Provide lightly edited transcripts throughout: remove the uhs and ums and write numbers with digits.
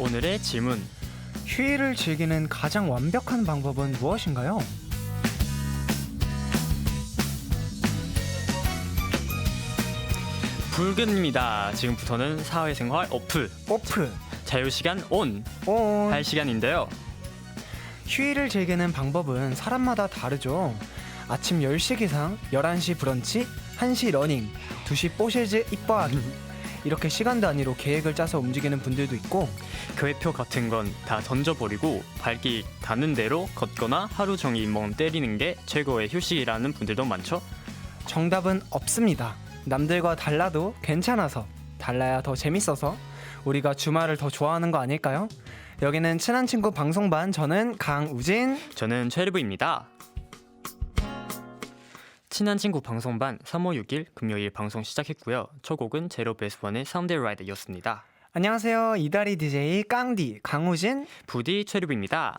오늘의 질문. 휴일을 즐기는 가장 완벽한 방법은 무엇인가요? 불근입니다. 지금부터는 사회생활 오프, 자유시간 온 할 시간인데요. 휴일을 즐기는 방법은 사람마다 다르죠. 아침 10시 기상, 11시 브런치, 1시 러닝, 2시 뽀실즈 이뻐하기, 이렇게 시간 단위로 계획을 짜서 움직이는 분들도 있고, 계획표 같은 건 다 던져버리고 발길 닿는 대로 걷거나 하루 종일 멍 때리는 게 최고의 휴식이라는 분들도 많죠. 정답은 없습니다. 남들과 달라도 괜찮아서, 달라야 더 재밌어서 우리가 주말을 더 좋아하는 거 아닐까요? 여기는 친한 친구 방송반, 저는 강우진. 저는 최리부입니다. 친한 친구 방송반 3월 6일 금요일 방송 시작했고요. 첫 곡은 제로 베이스원의 사운드 라이드였습니다. 안녕하세요. 이다리 DJ 깡디 강우진, 부디 최리부입니다.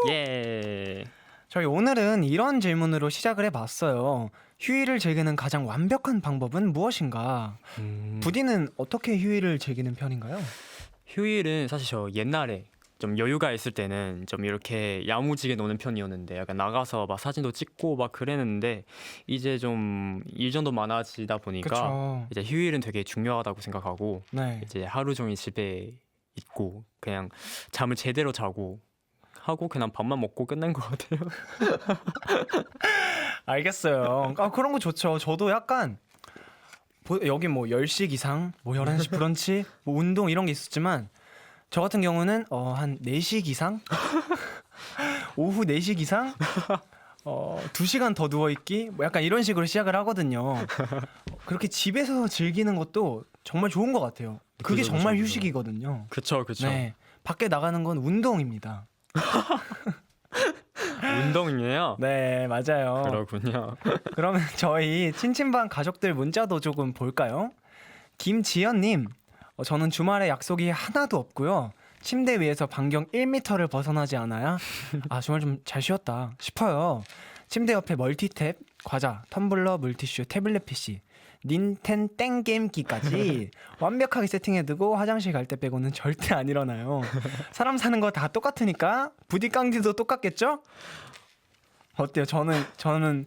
예. 저희 오늘은 이런 질문으로 시작을 해봤어요. 휴일을 즐기는 가장 완벽한 방법은 무엇인가? 부디는 어떻게 휴일을 즐기는 편인가요? 휴일은 사실 저 옛날에 좀 여유가 있을 때는 좀 이렇게 야무지게 노는 편이었는데, 약간 나가서 막 사진도 찍고 막 그랬는데, 이제 좀 일정도 많아지다 보니까 그쵸. 이제 휴일은 되게 중요하다고 생각하고, 네. 이제 하루 종일 집에 있고 그냥 잠을 제대로 자고 하고 그냥 밥만 먹고 끝낸 것 같아요. 알겠어요. 그런 거 좋죠. 저도 약간 여기 뭐 10시 기상, 뭐 11시 브런치, 뭐 운동 이런 게 있었지만, 저 같은 경우는 한 4시 기상? 오후 4시 기상? 2시간 더 누워있기? 뭐 약간 이런 식으로 시작을 하거든요. 그렇게 집에서 즐기는 것도 정말 좋은 것 같아요. 그게 그죠, 정말 그죠, 그죠. 휴식이거든요. 그쵸. 네, 밖에 나가는 건 운동입니다. 운동이에요? 네, 맞아요. 그렇군요. 그러면 저희 친친반 가족들 문자도 조금 볼까요? 김지연님, 저는 주말에 약속이 하나도 없고요. 침대 위에서 반경 1m를 벗어나지 않아야 정말 좀 잘 쉬었다 싶어요. 침대 옆에 멀티탭, 과자, 텀블러, 물티슈, 태블릿 PC, 닌텐 땡 게임기까지 완벽하게 세팅해두고 화장실 갈 때 빼고는 절대 안 일어나요. 사람 사는 거 다 똑같으니까 부디 깡디도 똑같겠죠? 어때요? 저는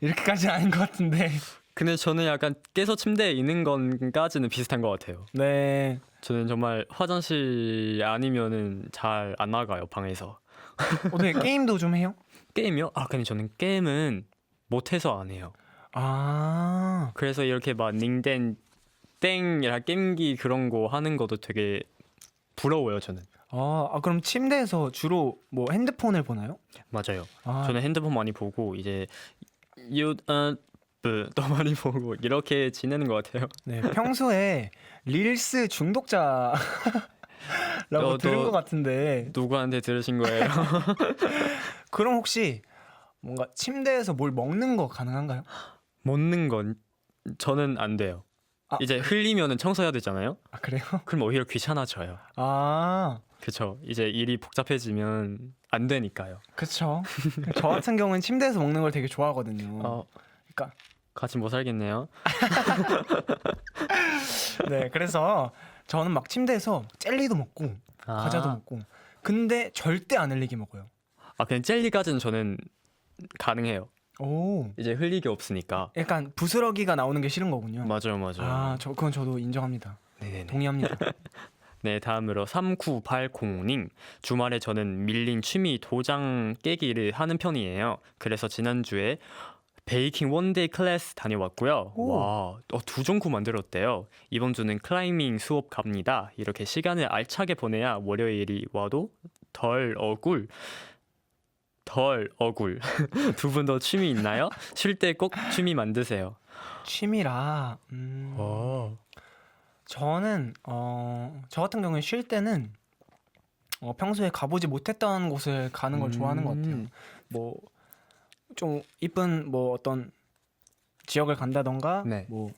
이렇게까지는 아닌 것 같은데. 근데 저는 약간 깨서 침대에 있는 건까지는 비슷한 것 같아요. 네. 저는 정말 화장실 아니면은 잘 안 나가요, 방에서. 어떻게 게임도 좀 해요? 게임이요? 근데 저는 게임은 못해서 안 해요. 아, 그래서 이렇게 막 닝텐 땡이랑 게임기 그런 거 하는 것도 되게 부러워요, 저는. 그럼 침대에서 주로 뭐 핸드폰을 보나요? 맞아요. 아, 저는 핸드폰 많이 보고 이제 또 많이 보고 이렇게 지내는 것 같아요. 네. 평소에 릴스 중독자라고 들은 것 같은데, 누구한테 들으신 거예요? 그럼 혹시 뭔가 침대에서 뭘 먹는 거 가능한가요? 먹는 건 저는 안 돼요. 이제 흘리면은 청소해야 되잖아요. 그래요? 그럼 오히려 귀찮아져요. 그쵸. 이제 일이 복잡해지면 안 되니까요. 그쵸. 저 같은 경우는 침대에서 먹는 걸 되게 좋아하거든요. 그러니까 같이 못 살겠네요. 네, 그래서 저는 막 침대에서 젤리도 먹고 과자도 먹고, 근데 절대 안 흘리게 먹어요. 그냥 젤리까지는 저는 가능해요. 오, 이제 흘리기 없으니까. 약간 부스러기가 나오는 게 싫은 거군요. 맞아요. 그건 저도 인정합니다. 네네네. 동의합니다. 네, 다음으로 3980님. 주말에 저는 밀린 취미 도장 깨기를 하는 편이에요. 그래서 지난주에 베이킹 원데이 클래스 다녀왔고요. 오. 와, 두종구 만들었대요. 이번 주는 클라이밍 수업 갑니다. 이렇게 시간을 알차게 보내야 월요일이 와도 덜 억울. 두 분도 취미 있나요? 쉴 때 꼭 취미 만드세요. 취미라, 저는 저 같은 경우에 쉴 때는 평소에 가보지 못했던 곳을 가는 걸 좋아하는 것 같아요. 뭐 좀 이쁜 뭐 어떤 지역을 간다던가, 네. 뭐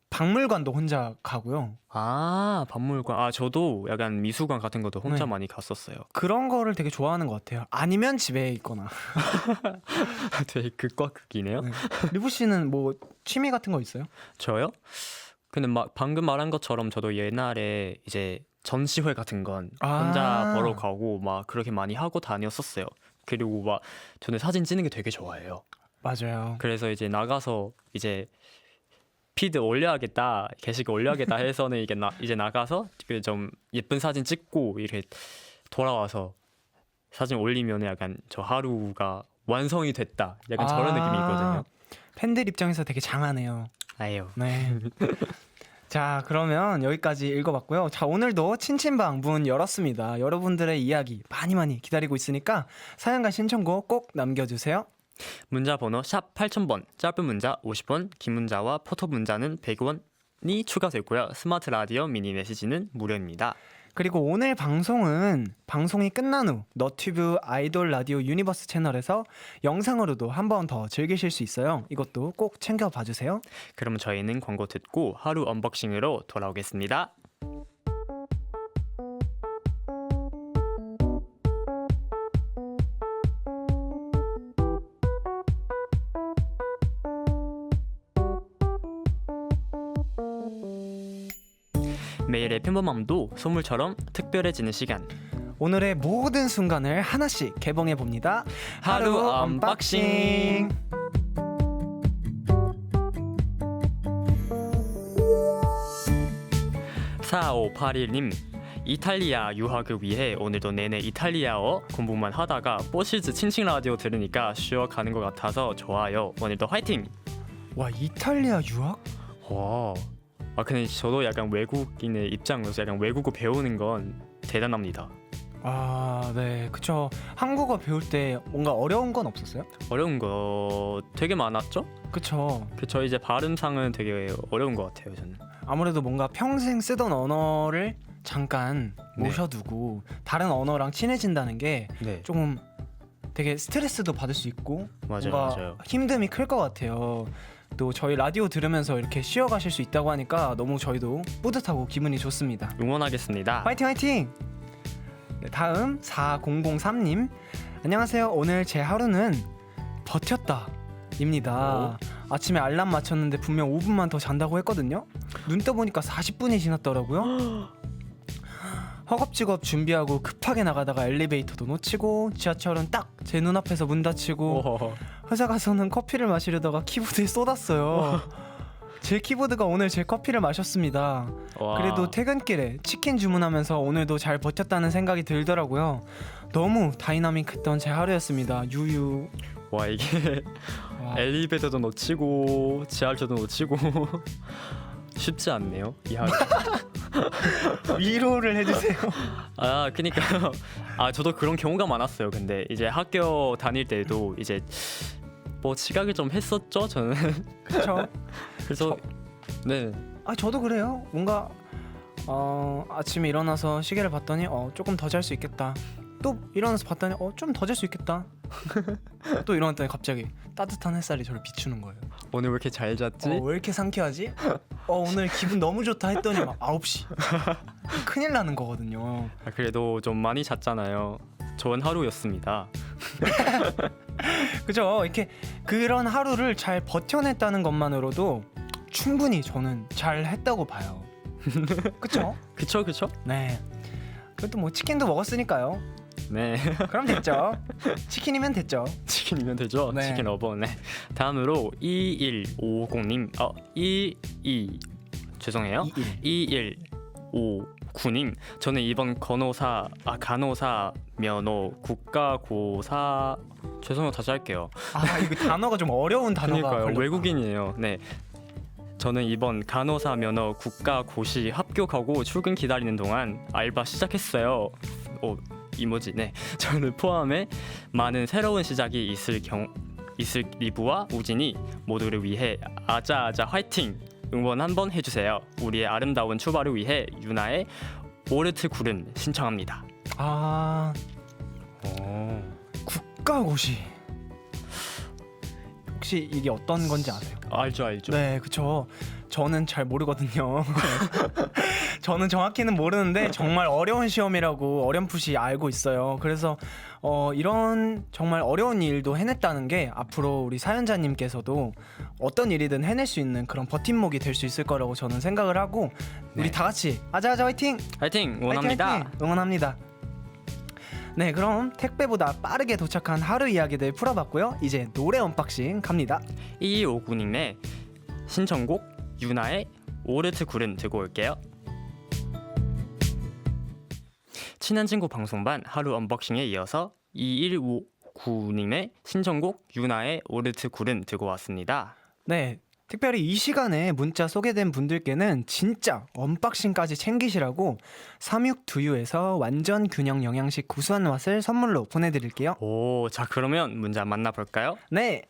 박물관도 혼자 가고요. 박물관. 저도 약간 미술관 같은 것도 혼자 네. 많이 갔었어요. 그런 거를 되게 좋아하는 것 같아요. 아니면 집에 있거나. 되게 극과 극이네요. 네. 리부 씨는 뭐 취미 같은 거 있어요? 저요? 근데 막 방금 말한 것처럼 저도 옛날에 이제 전시회 같은 건 아. 혼자 보러 가고 막 그렇게 많이 하고 다녔었어요. 그리고 막 저는 사진 찍는 게 되게 좋아해요. 맞아요. 그래서 이제 나가서 이제 피드 올려야겠다, 게시글 올려야겠다 해서는 이제 나가서 그 좀 예쁜 사진 찍고 이렇게 돌아와서 사진 올리면 약간 저 하루가 완성이 됐다, 약간 저런 느낌이 있거든요. 팬들 입장에서 되게 장하네요. 아유. 네. 자, 그러면 여기까지 읽어봤고요. 자, 오늘도 친친방 문 열었습니다. 여러분들의 이야기 많이 기다리고 있으니까 사연과 신청곡 꼭 남겨주세요. 문자 번호 샵 8000번, 짧은 문자 50원, 긴 문자와 포토 문자는 100원이 추가되고요. 스마트 라디오 미니 메시지는 무료입니다. 그리고 오늘 방송이 끝난 후 너튜브 아이돌 라디오 유니버스 채널에서 영상으로도 한 번 더 즐기실 수 있어요. 이것도 꼭 챙겨봐 주세요. 그럼 저희는 광고 듣고 하루 언박싱으로 돌아오겠습니다. 매일의 평범함도 선물처럼 특별해지는 시간. 오늘의 모든 순간을 하나씩 개봉해 봅니다. 하루 언박싱. 4581님, 이탈리아 유학을 위해 오늘도 내내 이탈리아어 공부만 하다가 뽀시즈 친친 라디오 들으니까 쉬어가는 것 같아서 좋아요. 오늘도 화이팅! 와, 이탈리아 유학? 와, 근데 저도 약간 외국인의 입장으로서 약간 외국어 배우는 건 대단합니다. 아, 네, 그쵸. 한국어 배울 때 뭔가 어려운 건 없었어요? 어려운 거 되게 많았죠? 그쵸. 저 이제 발음상은 되게 어려운 것 같아요, 저는. 아무래도 뭔가 평생 쓰던 언어를 잠깐 네. 모셔두고 다른 언어랑 친해진다는 게 네, 조금 되게 스트레스도 받을 수 있고 맞아요, 뭔가 맞아요. 힘듦이 클 것 같아요. 또 저희 라디오 들으면서 이렇게 쉬어가실 수 있다고 하니까 너무 저희도 뿌듯하고 기분이 좋습니다. 응원하겠습니다. 화이팅 화이팅! 네, 다음 4003님, 안녕하세요. 오늘 제 하루는 버텼다 입니다. 아침에 알람 맞췄는데 분명 5분만 더 잔다고 했거든요. 눈 떠보니까 40분이 지났더라고요. 허겁지겁 준비하고 급하게 나가다가 엘리베이터도 놓치고 지하철은 딱 제 눈앞에서 문 닫히고 회사 가서는 커피를 마시려다가 키보드에 쏟았어요. 제 키보드가 오늘 제 커피를 마셨습니다. 와. 그래도 퇴근길에 치킨 주문하면서 오늘도 잘 버텼다는 생각이 들더라고요. 너무 다이나믹했던 제 하루였습니다. 유유. 와, 이게 와. 엘리베이터도 놓치고 지하철도 놓치고 쉽지 않네요, 이 하루. 위로를 해주세요. 그니까 저도 그런 경우가 많았어요. 근데 이제 학교 다닐 때도 이제 뭐 지각을 좀 했었죠, 저는. 그렇죠. 그래서 네, 저도 그래요. 뭔가 아침에 일어나서 시계를 봤더니 조금 더 잘 수 있겠다. 또 일어나서 봤더니 좀 더 잘 수 있겠다. 또 일어났더니 갑자기 따뜻한 햇살이 저를 비추는 거예요. 오늘 왜 이렇게 잘 잤지? 왜 이렇게 상쾌하지? 오늘 기분 너무 좋다 했더니 막 9시. 큰일 나는 거거든요. 그래도 좀 많이 잤잖아요. 좋은 하루였습니다. 그죠? 이렇게 그런 하루를 잘 버텨냈다는 것만으로도 충분히 저는 잘 했다고 봐요. 그쵸? 그쵸? 네. 그래도 뭐 치킨도 먹었으니까요. 네. 그럼 됐죠. 치킨이면 됐죠. 치킨이면 되죠? 네. 치킨 러버. 네. 다음으로 2150님, 죄송해요. 2159님, 저는 이번 간호사 면허 국가고사, 죄송해요, 다시 할게요. 이거 단어가 좀 어려운 단어가 그러니까요, 걸렸다. 외국인이에요. 네. 저는 이번 간호사 면허 국가고시 합격하고 출근 기다리는 동안 알바 시작했어요. 이모지. 네. 저는 포함해 많은 새로운 시작이 있을 리브와 우진이 모두를 위해 아자아자 화이팅! 응원 한번 해주세요. 우리의 아름다운 출발을 위해 유나의 오르트 구름 신청합니다. 국가고시. 혹시 이게 어떤 건지 아세요? 알죠. 네, 그쵸. 저는 잘 모르거든요. 저는 정확히는 모르는데 정말 어려운 시험이라고 어렴풋이 알고 있어요. 그래서 이런 정말 어려운 일도 해냈다는 게 앞으로 우리 사연자님께서도 어떤 일이든 해낼 수 있는 그런 버팀목이 될 수 있을 거라고 저는 생각을 하고 우리 네. 다 같이 아자아자 화이팅! 화이팅 응원합니다. 화이팅, 화이팅! 응원합니다. 네, 그럼 택배보다 빠르게 도착한 하루 이야기들 풀어봤고요. 이제 노래 언박싱 갑니다. 2259님의 신청곡 유나의 오르트 굴은 듣고 올게요. 친한 친구 방송반 하루 언박싱에 이어서 2159님의 신청곡 유나의 오르트 굴은 듣고 왔습니다. 네, 특별히 이 시간에 문자 소개된 분들께는 진짜 언박싱까지 챙기시라고 삼육두유에서 완전 균형 영양식 구수한 맛을 선물로 보내드릴게요. 오, 자 그러면 문자 만나볼까요? 네,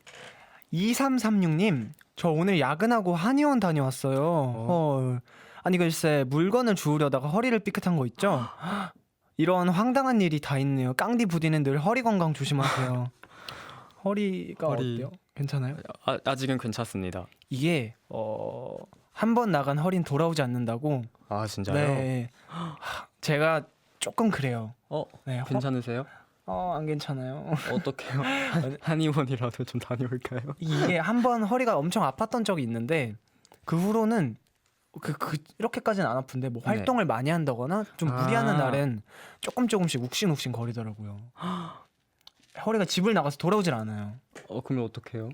2336님, 저 오늘 야근하고 한의원 다녀왔어요. 아니 글쎄 물건을 주우려다가 허리를 삐끗한 거 있죠? 이런 황당한 일이 다 있네요. 깡디 부디는 늘 허리 건강 조심하세요. 허리가 허리. 어때요? 괜찮아요? 아직은 괜찮습니다. 이게 한 번 나간 허리는 돌아오지 않는다고. 아 진짜요? 네, 제가 조금 그래요. 네, 괜찮으세요? 안 괜찮아요. 어떡해요? 한의원이라도 좀 다녀올까요? 이게 한 번 허리가 엄청 아팠던 적이 있는데 그 후로는 이렇게까지는 안 아픈데 뭐 활동을 많이 한다거나 좀 무리하는 날엔 조금씩 욱신욱신 거리더라고요. 허리가 집을 나가서 돌아오질 않아요. 그러면 어떡해요?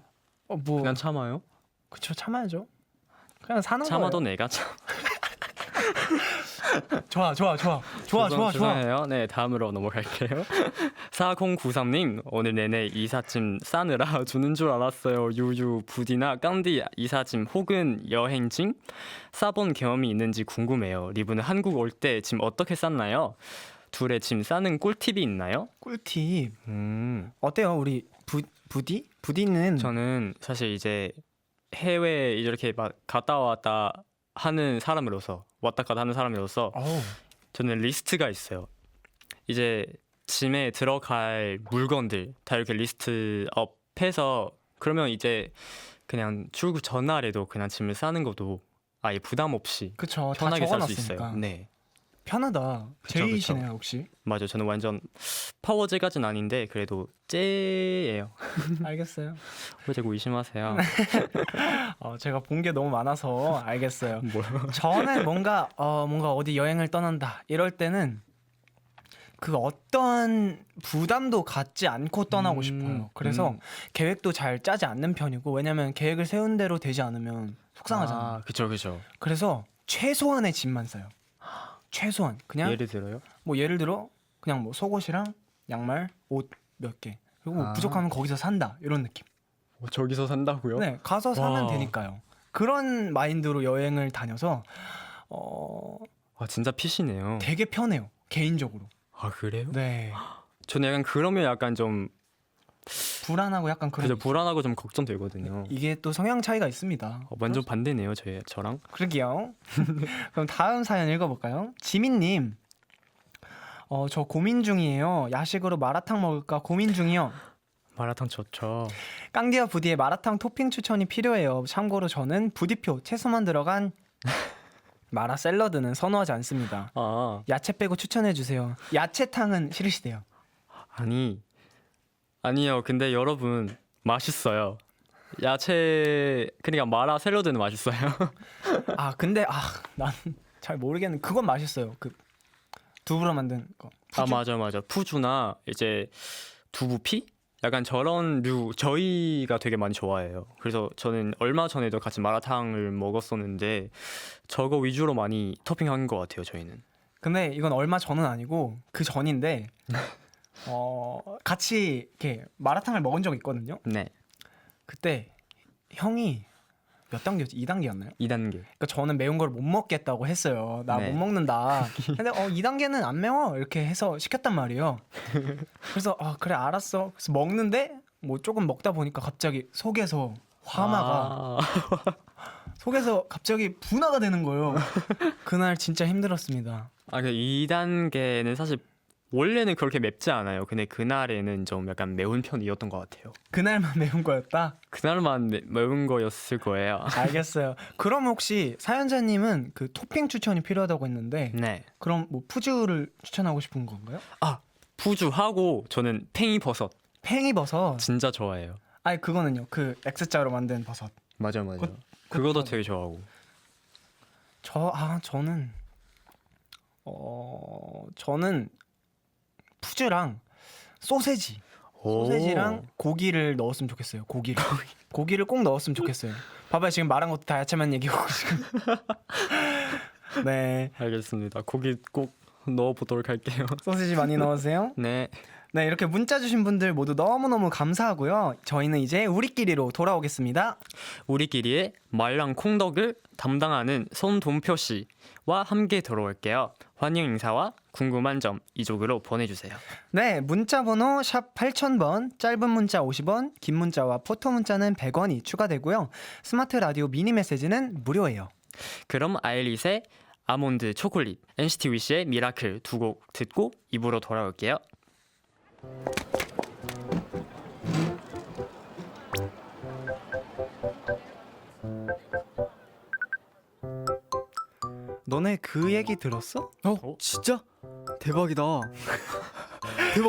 뭐 그냥 참아요? 그쵸, 참아야죠. 그냥 사는 참아도 거예요. 내가 참. 좋아. 죄송해요. 네, 다음으로 넘어갈게요. 4093님, 오늘 내내 이삿짐 싸느라 주는 줄 알았어요. 유유, 부디나 깡디 이삿짐 혹은 여행짐 싸본 경험이 있는지 궁금해요. 리브는 한국 올 때 짐 어떻게 쌌나요? 둘의 짐 싸는 꿀팁이 있나요? 꿀팁. 어때요, 우리 부디는? 저는 사실 이제 해외 이렇게 막 갔다 왔다 하는 사람으로서 왔다 갔다 하는 사람으로서 어우, 저는 리스트가 있어요. 이제 짐에 들어갈 물건들 다 이렇게 리스트업해서 그러면 이제 그냥 출국 전날에도 그냥 짐을 싸는 것도 아예 부담 없이 그쵸. 다 편하게 살 수 적어놨으니까. 있어요. 네, 편하다. 그쵸, 제이시네요 혹시? 맞아요. 저는 완전 파워제까지는 아닌데 그래도 제예요. 알겠어요. 왜 자꾸 의심하세요? 제가 본 게 너무 많아서 알겠어요. 뭐요? 저는 뭔가 어디 여행을 떠난다 이럴 때는 그 어떤 부담도 갖지 않고 떠나고 싶어요. 그래서 계획도 잘 짜지 않는 편이고, 왜냐면 계획을 세운 대로 되지 않으면 속상하잖아요. 그쵸. 그래서 최소한의 짐만 싸요. 최소한 그냥 예를 들어요? 뭐 예를 들어 그냥 뭐 속옷이랑 양말, 옷 몇 개, 그리고 뭐 부족하면 거기서 산다 이런 느낌. 저기서 산다고요? 네, 가서 사면 와. 되니까요. 그런 마인드로 여행을 다녀서 진짜 핏이네요. 되게 편해요, 개인적으로. 아 그래요? 네, 저는 약간 그러면 약간 좀 불안하고 약간 그런. 그죠, 불안하고 좀 걱정되거든요. 이게 또 성향 차이가 있습니다. 완전 반대네요, 저랑. 그러게요. 그럼 다음 사연 읽어볼까요? 지민님, 저 고민 중이에요. 야식으로 마라탕 먹을까 고민 중이요. 마라탕 좋죠. 깡디와 부디의 마라탕 토핑 추천이 필요해요. 참고로 저는 부디표 채소만 들어간 마라 샐러드는 선호하지 않습니다. 야채 빼고 추천해 주세요. 야채탕은 싫으시대요. 아니요. 근데 여러분 맛있어요. 야채 그러니까 마라 샐러드는 맛있어요. 근데 난 잘 모르겠는. 그건 맛있어요. 그 두부로 만든 거. 푸주? 맞아. 푸주나 이제 두부피? 약간 저런 류 저희가 되게 많이 좋아해요. 그래서 저는 얼마 전에도 같이 마라탕을 먹었었는데 저거 위주로 많이 토핑한 것 같아요, 저희는. 근데 이건 얼마 전은 아니고 그 전인데 같이 이렇게 마라탕을 먹은 적이 있거든요. 네. 그때 형이 몇 단계였지? 2단계였나요? 2단계. 그러니까 저는 매운 걸 못 먹겠다고 했어요. 나 네. 못 먹는다. 근데 2단계는 안 매워 이렇게 해서 시켰단 말이에요. 그래서 그래 알았어. 그래서 먹는데 뭐 조금 먹다 보니까 갑자기 속에서 화마가 속에서 갑자기 분화가 되는 거예요. 그날 진짜 힘들었습니다. 그 2단계는 사실 원래는 그렇게 맵지 않아요. 근데 그날에는 좀 약간 매운 편이었던 것 같아요. 그날만 매운 거였다. 그날만 매운 거였을 거예요. 알겠어요. 그럼 혹시 사연자님은 그 토핑 추천이 필요하다고 했는데 네. 그럼 뭐 푸주를 추천하고 싶은 건가요? 아, 푸주하고 저는 팽이버섯 팽이버섯. 진짜 좋아해요. 아니 그거는요. 그 X자로 만든 버섯. 맞아요. 그- 그거도 되게 좋아하고. 저는 푸주랑 소세지. 소세지랑 고기를 넣었으면 좋겠어요. 고기를 꼭 넣었으면 좋겠어요. 봐봐요. 지금 말한 것도 다 야채만 얘기하고 지금. 네. 알겠습니다. 고기 꼭 넣어보도록 할게요. 소세지 많이 넣으세요. 네. 네, 이렇게 문자 주신 분들 모두 너무너무 감사하고요. 저희는 이제 우리끼리로 돌아오겠습니다. 우리끼리의 말랑 콩덕을 담당하는 손동표 씨와 함께 들어올게요. 환영 인사와 궁금한 점 이쪽으로 보내주세요. 네, 문자 번호 샵 8000번, 짧은 문자 50원, 긴 문자와 포토 문자는 100원이 추가되고요. 스마트 라디오 미니 메시지는 무료예요. 그럼 아일릿의 아몬드 초콜릿, NCT 위시의 미라클 두 곡 듣고 입으로 돌아올게요. 너네 그 얘기 들었어? 진짜? 대박이다.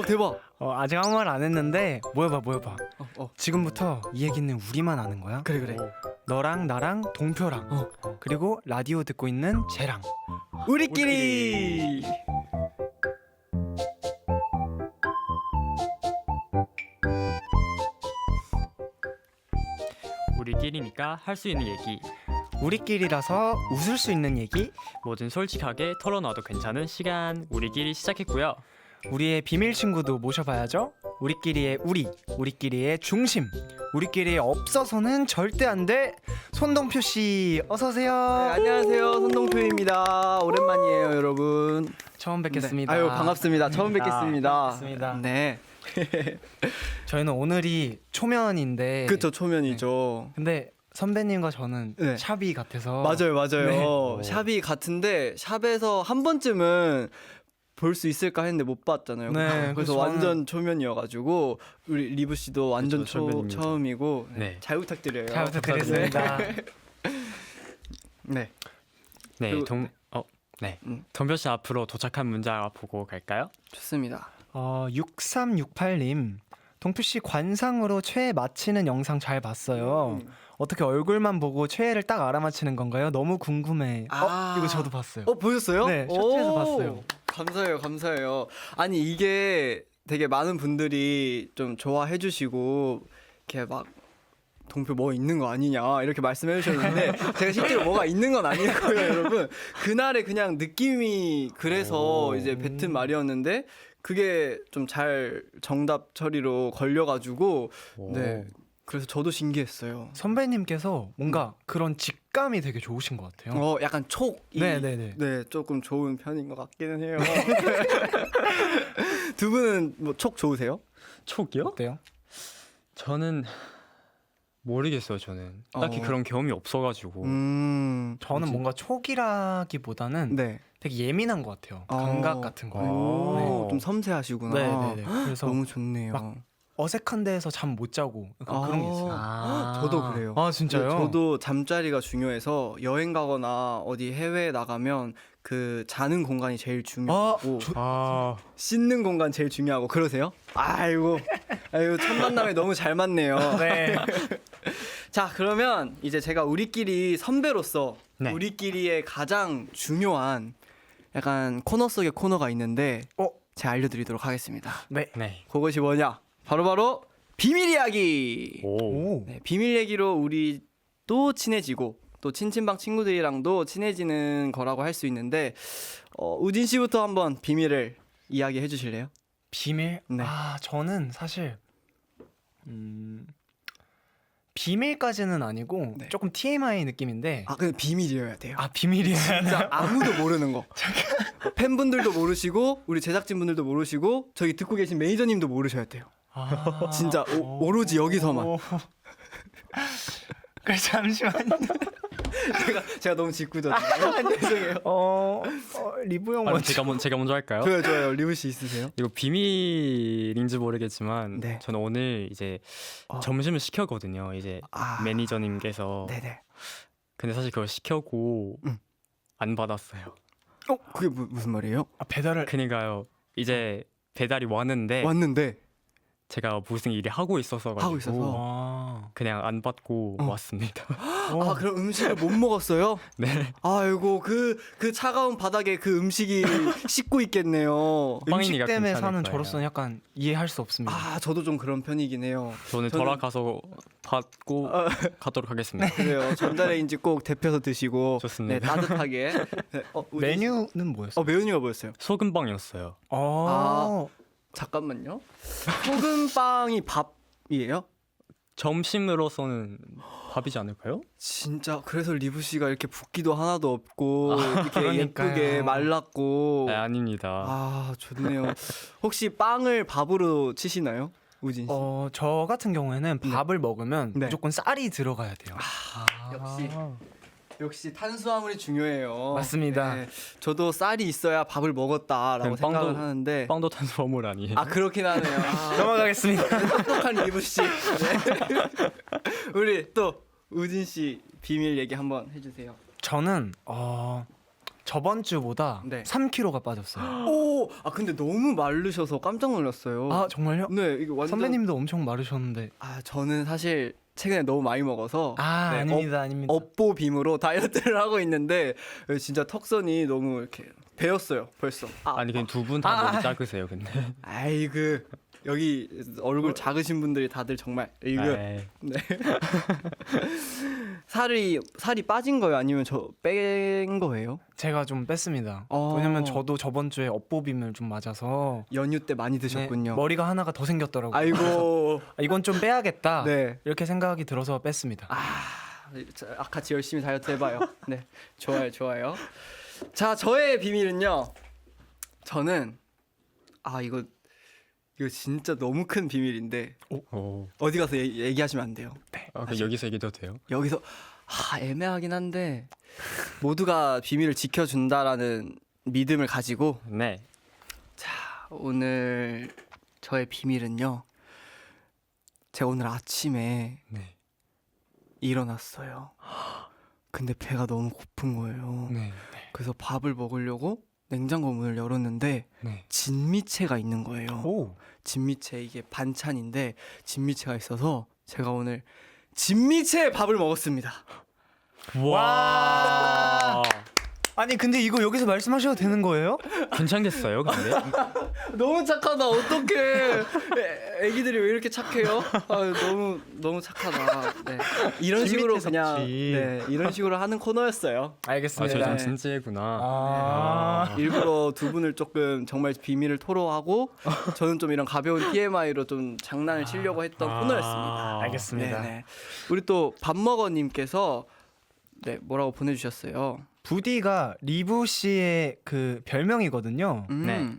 대박. 아직 아무 말 안 했는데 모여봐. 어. 지금부터 이 얘기는 우리만 아는 거야. 그래. 너랑 나랑 동표랑 그리고 라디오 듣고 있는 쟤랑. 우리끼리. 우리끼리니까 할 수 있는 얘기, 우리끼리라서 웃을 수 있는 얘기. 뭐든 솔직하게 털어놔도 괜찮은 시간. 우리끼리 시작했고요. 우리의 비밀 친구도 모셔봐야죠. 우리끼리의 우리끼리의 중심, 우리끼리 없어서는 절대 안 돼. 손동표 씨, 어서 오세요. 네, 안녕하세요. 손동표입니다. 오랜만이에요, 여러분. 처음 뵙겠습니다. 네. 아유, 반갑습니다. 처음 뵙겠습니다. 반갑습니다. 네. 저희는 오늘이 초면인데. 그쵸, 초면이죠. 근데 선배님과 저는 네. 샵이 같아서. 맞아요. 네. 샵이 같은데 샵에서 한 번쯤은 볼 수 있을까 했는데 못 봤잖아요. 네, 그래서 저는- 완전 초면이어가지고 우리 리브 씨도 완전 그쵸, 초면입니다. 처음이고 네. 잘 부탁드려요. 잘 부탁드리겠습니다. 네. 네, 그리고- 네. 음. 동표 씨 앞으로 도착한 문자 보고 갈까요? 좋습니다. 6368님, 동표 씨 관상으로 최애 맞히는 영상 잘 봤어요. 어떻게 얼굴만 보고 최애를 딱 알아맞히는 건가요? 너무 궁금해. 아. 이거 저도 봤어요. 보셨어요? 네, 쇼츠에서 오, 봤어요. 감사해요. 아니 이게 되게 많은 분들이 좀 좋아해 주시고 이렇게 막 동표 뭐 있는 거 아니냐 이렇게 말씀해 주셨는데 제가 실제로 뭐가 있는 건 아니고요, 여러분. 그날에 그냥 느낌이 그래서 오. 이제 뱉은 말이었는데 그게 좀 잘 정답 처리로 걸려 가지고 네. 그래서 저도 신기했어요. 선배님께서 뭔가 그런 직감이 되게 좋으신 것 같아요. 약간 촉이 네네네. 네, 조금 좋은 편인 것 같기는 해요. 두 분은 뭐 촉 좋으세요? 촉이요? 어때요? 저는 모르겠어요. 저는 딱히 어. 그런 경험이 없어가지고. 저는 뭔가 촉이라기보다는 네. 되게 예민한 것 같아요. 감각 같은 거. 오, 네. 좀 섬세하시구나. 네네네. 그래서 너무 좋네요. 막 어색한 데에서 잠 못 자고 약간 그런 게 있어요. 저도 그래요. 아 진짜요? 네, 저도 잠자리가 중요해서 여행 가거나 어디 해외에 나가면 그 자는 공간이 제일 중요하고 씻는 공간 제일 중요하고 그러세요? 아이고 첫 만남에 너무 잘 맞네요. 네. 자 그러면 이제 제가 우리끼리 선배로서 네. 우리끼리의 가장 중요한 약간 코너 속의 코너가 있는데 제가 알려드리도록 하겠습니다. 네. 네. 그것이 뭐냐? 바로 비밀 이야기. 오. 네, 비밀 얘기로 우리 또 친해지고 또 친친방 친구들이랑도 친해지는 거라고 할 수 있는데 우진 씨부터 한번 비밀을 이야기해 주실래요? 비밀? 네. 저는 사실 비밀까지는 아니고 네. 조금 TMI 느낌인데. 근데 비밀이어야 돼요. 비밀이야. 진짜 아무도 모르는 거. 팬분들도 모르시고 우리 제작진분들도 모르시고 저기 듣고 계신 매니저님도 모르셔야 돼요. 진짜 오로지 여기서만. 그래 잠시만요. 제가 너무 짓궂었네요. 죄송해요. 리브 형 아니, 먼저. 제가 먼저 할까요? 좋아요. 리브 씨 있으세요? 이거 비밀인지 모르겠지만 네. 저는 오늘 이제 점심을 시켰거든요. 이제 매니저님께서. 네네. 근데 사실 그걸 시켜고 음. 안 받았어요. 그게 무슨 말이에요? 배달을 그러니까요. 이제 배달이 왔는데 왔는데 제가 무슨 일이 하고 있어서 하고 있어서. 그냥 안 받고 왔습니다. 그럼 음식을 못 먹었어요? 네. 아이고 그 차가운 바닥에 그 음식이 씻고 있겠네요. 음식 빵이니까 때문에 괜찮을 사는 거예요. 저로서는 약간 이해할 수 없습니다. 저도 좀 그런 편이긴 해요. 저는 돌아가서 받고 가도록 하겠습니다. 그래요. 전자레인지 꼭 데펴서 드시고 좋습니다. 네, 따뜻하게. 네, 메뉴는 뭐였어요? 메뉴가 뭐였어요? 소금빵이었어요. 잠깐만요. 소금빵이 밥이에요? 점심으로서는 밥이지 않을까요? 진짜 그래서 리브 씨가 이렇게 붓기도 하나도 없고 이렇게 그러니까요. 예쁘게 말랐고 네, 아닙니다. 좋네요. 혹시 빵을 밥으로 치시나요? 우진 씨. 저 같은 경우에는 밥을 먹으면 네. 무조건 쌀이 들어가야 돼요. 역시 탄수화물이 중요해요. 맞습니다. 네, 저도 쌀이 있어야 밥을 먹었다라고 그럼 생각을 하는데 빵도 탄수화물 아니에요? 그렇긴 하네요. 넘어가겠습니다. 똑똑한 리브 씨. 네. 우리 또 우진 씨 비밀 얘기 한번 해주세요. 저는 저번 주보다 네. 3kg가 빠졌어요. 근데 너무 마르셔서 깜짝 놀랐어요. 정말요? 네, 이게 완전. 선배님도 엄청 마르셨는데. 저는 사실 최근에 너무 많이 먹어서. 네, 아닙니다. 업보빔으로 다이어트를 하고 있는데 진짜 턱선이 너무 이렇게 배었어요 벌써. 아니 그냥 두 분 다 너무 작으세요, 근데. 아이고 여기 얼굴 작으신 분들이 다들 정말 이거. 에이. 네. 살이 빠진 거예요? 아니면 저 뺀 거예요? 제가 좀 뺐습니다. 어. 왜냐면 저도 저번 주에 업보빔을 좀 맞아서 연휴 때 많이 드셨군요. 네, 머리가 하나가 더 생겼더라고요. 아이고. 이건 좀 빼야겠다. 네. 이렇게 생각이 들어서 뺐습니다. 같이 열심히 다이어트 해봐요. 네, 좋아요. 자, 저의 비밀은요. 저는 이거 진짜 너무 큰 비밀인데 오. 어디 가서 얘기하시면 안 돼요. 그럼 여기서 얘기도 돼요? 여기서 애매하긴 한데 모두가 비밀을 지켜준다라는 믿음을 가지고 네. 오늘 저의 비밀은요. 제가 오늘 아침에 네. 일어났어요. 근데 배가 너무 고픈 거예요. 네. 그래서 밥을 먹으려고 냉장고 문을 열었는데 네. 진미채가 있는 거예요. 오. 진미채 이게 반찬인데 진미채가 있어서 제가 오늘 진미채 밥을 먹었습니다. 와. 아니 근데 이거 여기서 말씀하셔도 되는 거예요? 괜찮겠어요, 근데? 너무 착하다. 어떡해. 애기들이 왜 이렇게 착해요? 너무 착하다. 네. 이런 식으로 진미채 그냥 섭취. 이런 식으로 하는 코너였어요. 알겠습니다. 저 좀 진지했구나. 일부러 두 분을 조금 정말 비밀을 토로하고 저는 좀 이런 가벼운 TMI로 좀 장난을 치려고 했던 코너였습니다. 알겠습니다. 네네. 우리 또 밥먹어님께서 뭐라고 보내주셨어요. 부디가 리브 씨의 그 별명이거든요. 네.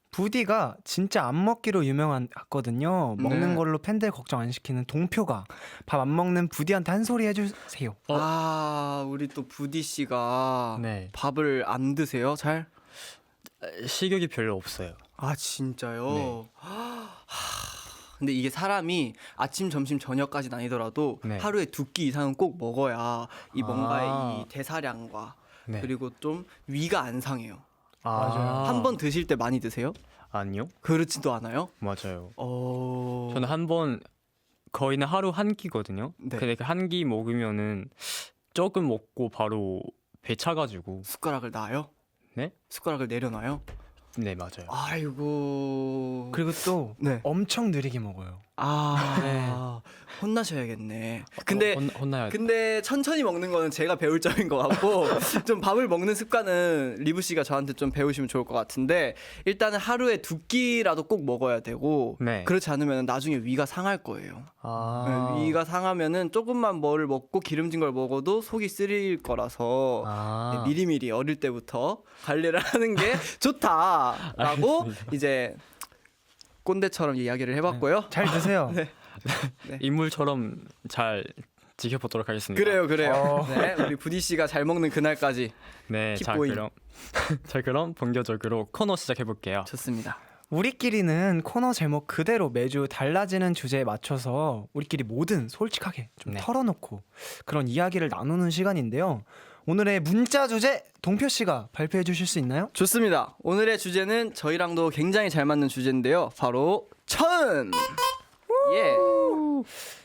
부디가 진짜 안 먹기로 유명하거든요. 먹는 네. 걸로 팬들 걱정 안 시키는 동표가 밥 안 먹는 부디한테 한 소리 해주세요. 우리 또 부디 씨가 네. 밥을 안 드세요? 잘? 식욕이 별로 없어요. 진짜요? 네. 근데 이게 사람이 아침, 점심, 저녁까지는 아니더라도 네. 하루에 2끼 이상은 꼭 먹어야 이 뭔가의 이 대사량과 네. 그리고 좀 위가 안 상해요. 맞아요. 한 번 드실 때 많이 드세요? 아니요. 그렇지도 않아요? 맞아요. 저는 저는 한 번 거의는 하루 한 끼거든요. 네. 근데 그 한 끼 먹으면은 조금 먹고 바로 배 차가지고. 숟가락을 놔요? 네? 숟가락을 내려놔요? 네, 맞아요. 아이고. 그리고 또 네. 엄청 느리게 먹어요. 혼나셔야겠네. 근데 혼나야. 근데 천천히 먹는 거는 제가 배울 점인 것 같고 좀 밥을 먹는 습관은 리브 씨가 저한테 좀 배우시면 좋을 것 같은데 일단은 하루에 2끼라도 꼭 먹어야 되고 네. 그렇지 않으면 나중에 위가 상할 거예요. 네, 위가 상하면은 조금만 뭐를 먹고 기름진 걸 먹어도 속이 쓰릴 거라서 네, 미리미리 어릴 때부터 관리를 하는 게 좋다라고 이제 꼰대처럼 이야기를 해봤고요. 잘 드세요. 네. 인물처럼 잘 지켜보도록 하겠습니다. 그래요. 네, 우리 부디 씨가 잘 먹는 그날까지. 네, 자 킵고잉. 그럼 자 그럼 본격적으로 코너 시작해 볼게요. 좋습니다. 우리끼리는 코너 제목 그대로 매주 달라지는 주제에 맞춰서 우리끼리 뭐든 솔직하게 좀 네. 털어놓고 그런 이야기를 나누는 시간인데요. 오늘의 문자 주제 동표 씨가 발표해 주실 수 있나요? 좋습니다. 오늘의 주제는 저희랑도 굉장히 잘 맞는 주제인데요. 바로 처음. 예.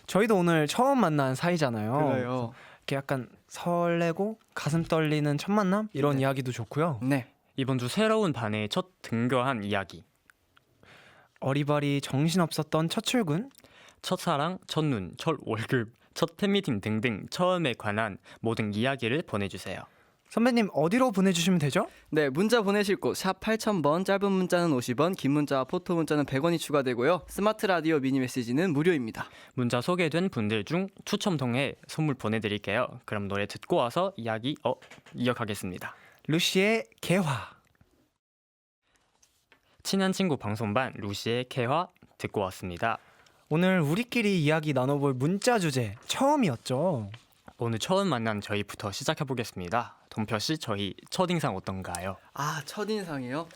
저희도 오늘 처음 만난 사이잖아요. 그래요. 이렇게 약간 설레고 가슴 떨리는 첫 만남 이런 네. 이야기도 좋고요. 네. 이번 주 새로운 반에 첫 등교한 이야기, 어리버리 정신없었던 첫 출근, 첫사랑, 첫눈, 첫 월급, 첫 팬미팅 등등 처음에 관한 모든 이야기를 보내주세요. 선배님 어디로 보내주시면 되죠? 네, 문자 보내실 곳 샵 8000번, 짧은 문자는 50원, 긴 문자와 포토 문자는 100원이 추가되고요. 스마트 라디오 미니 메시지는 무료입니다. 문자 소개된 분들 중 추첨 통해 선물 보내드릴게요. 그럼 노래 듣고 와서 이야기 이어가겠습니다. 루시의 개화. 친한 친구 방송반 루시의 개화 듣고 왔습니다. 오늘 우리끼리 이야기 나눠볼 문자 주제 처음이었죠. 오늘 처음 만난 저희부터 시작해 보겠습니다. 동표 씨, 저희 첫 인상 어떤가요? 아, 첫인상이요?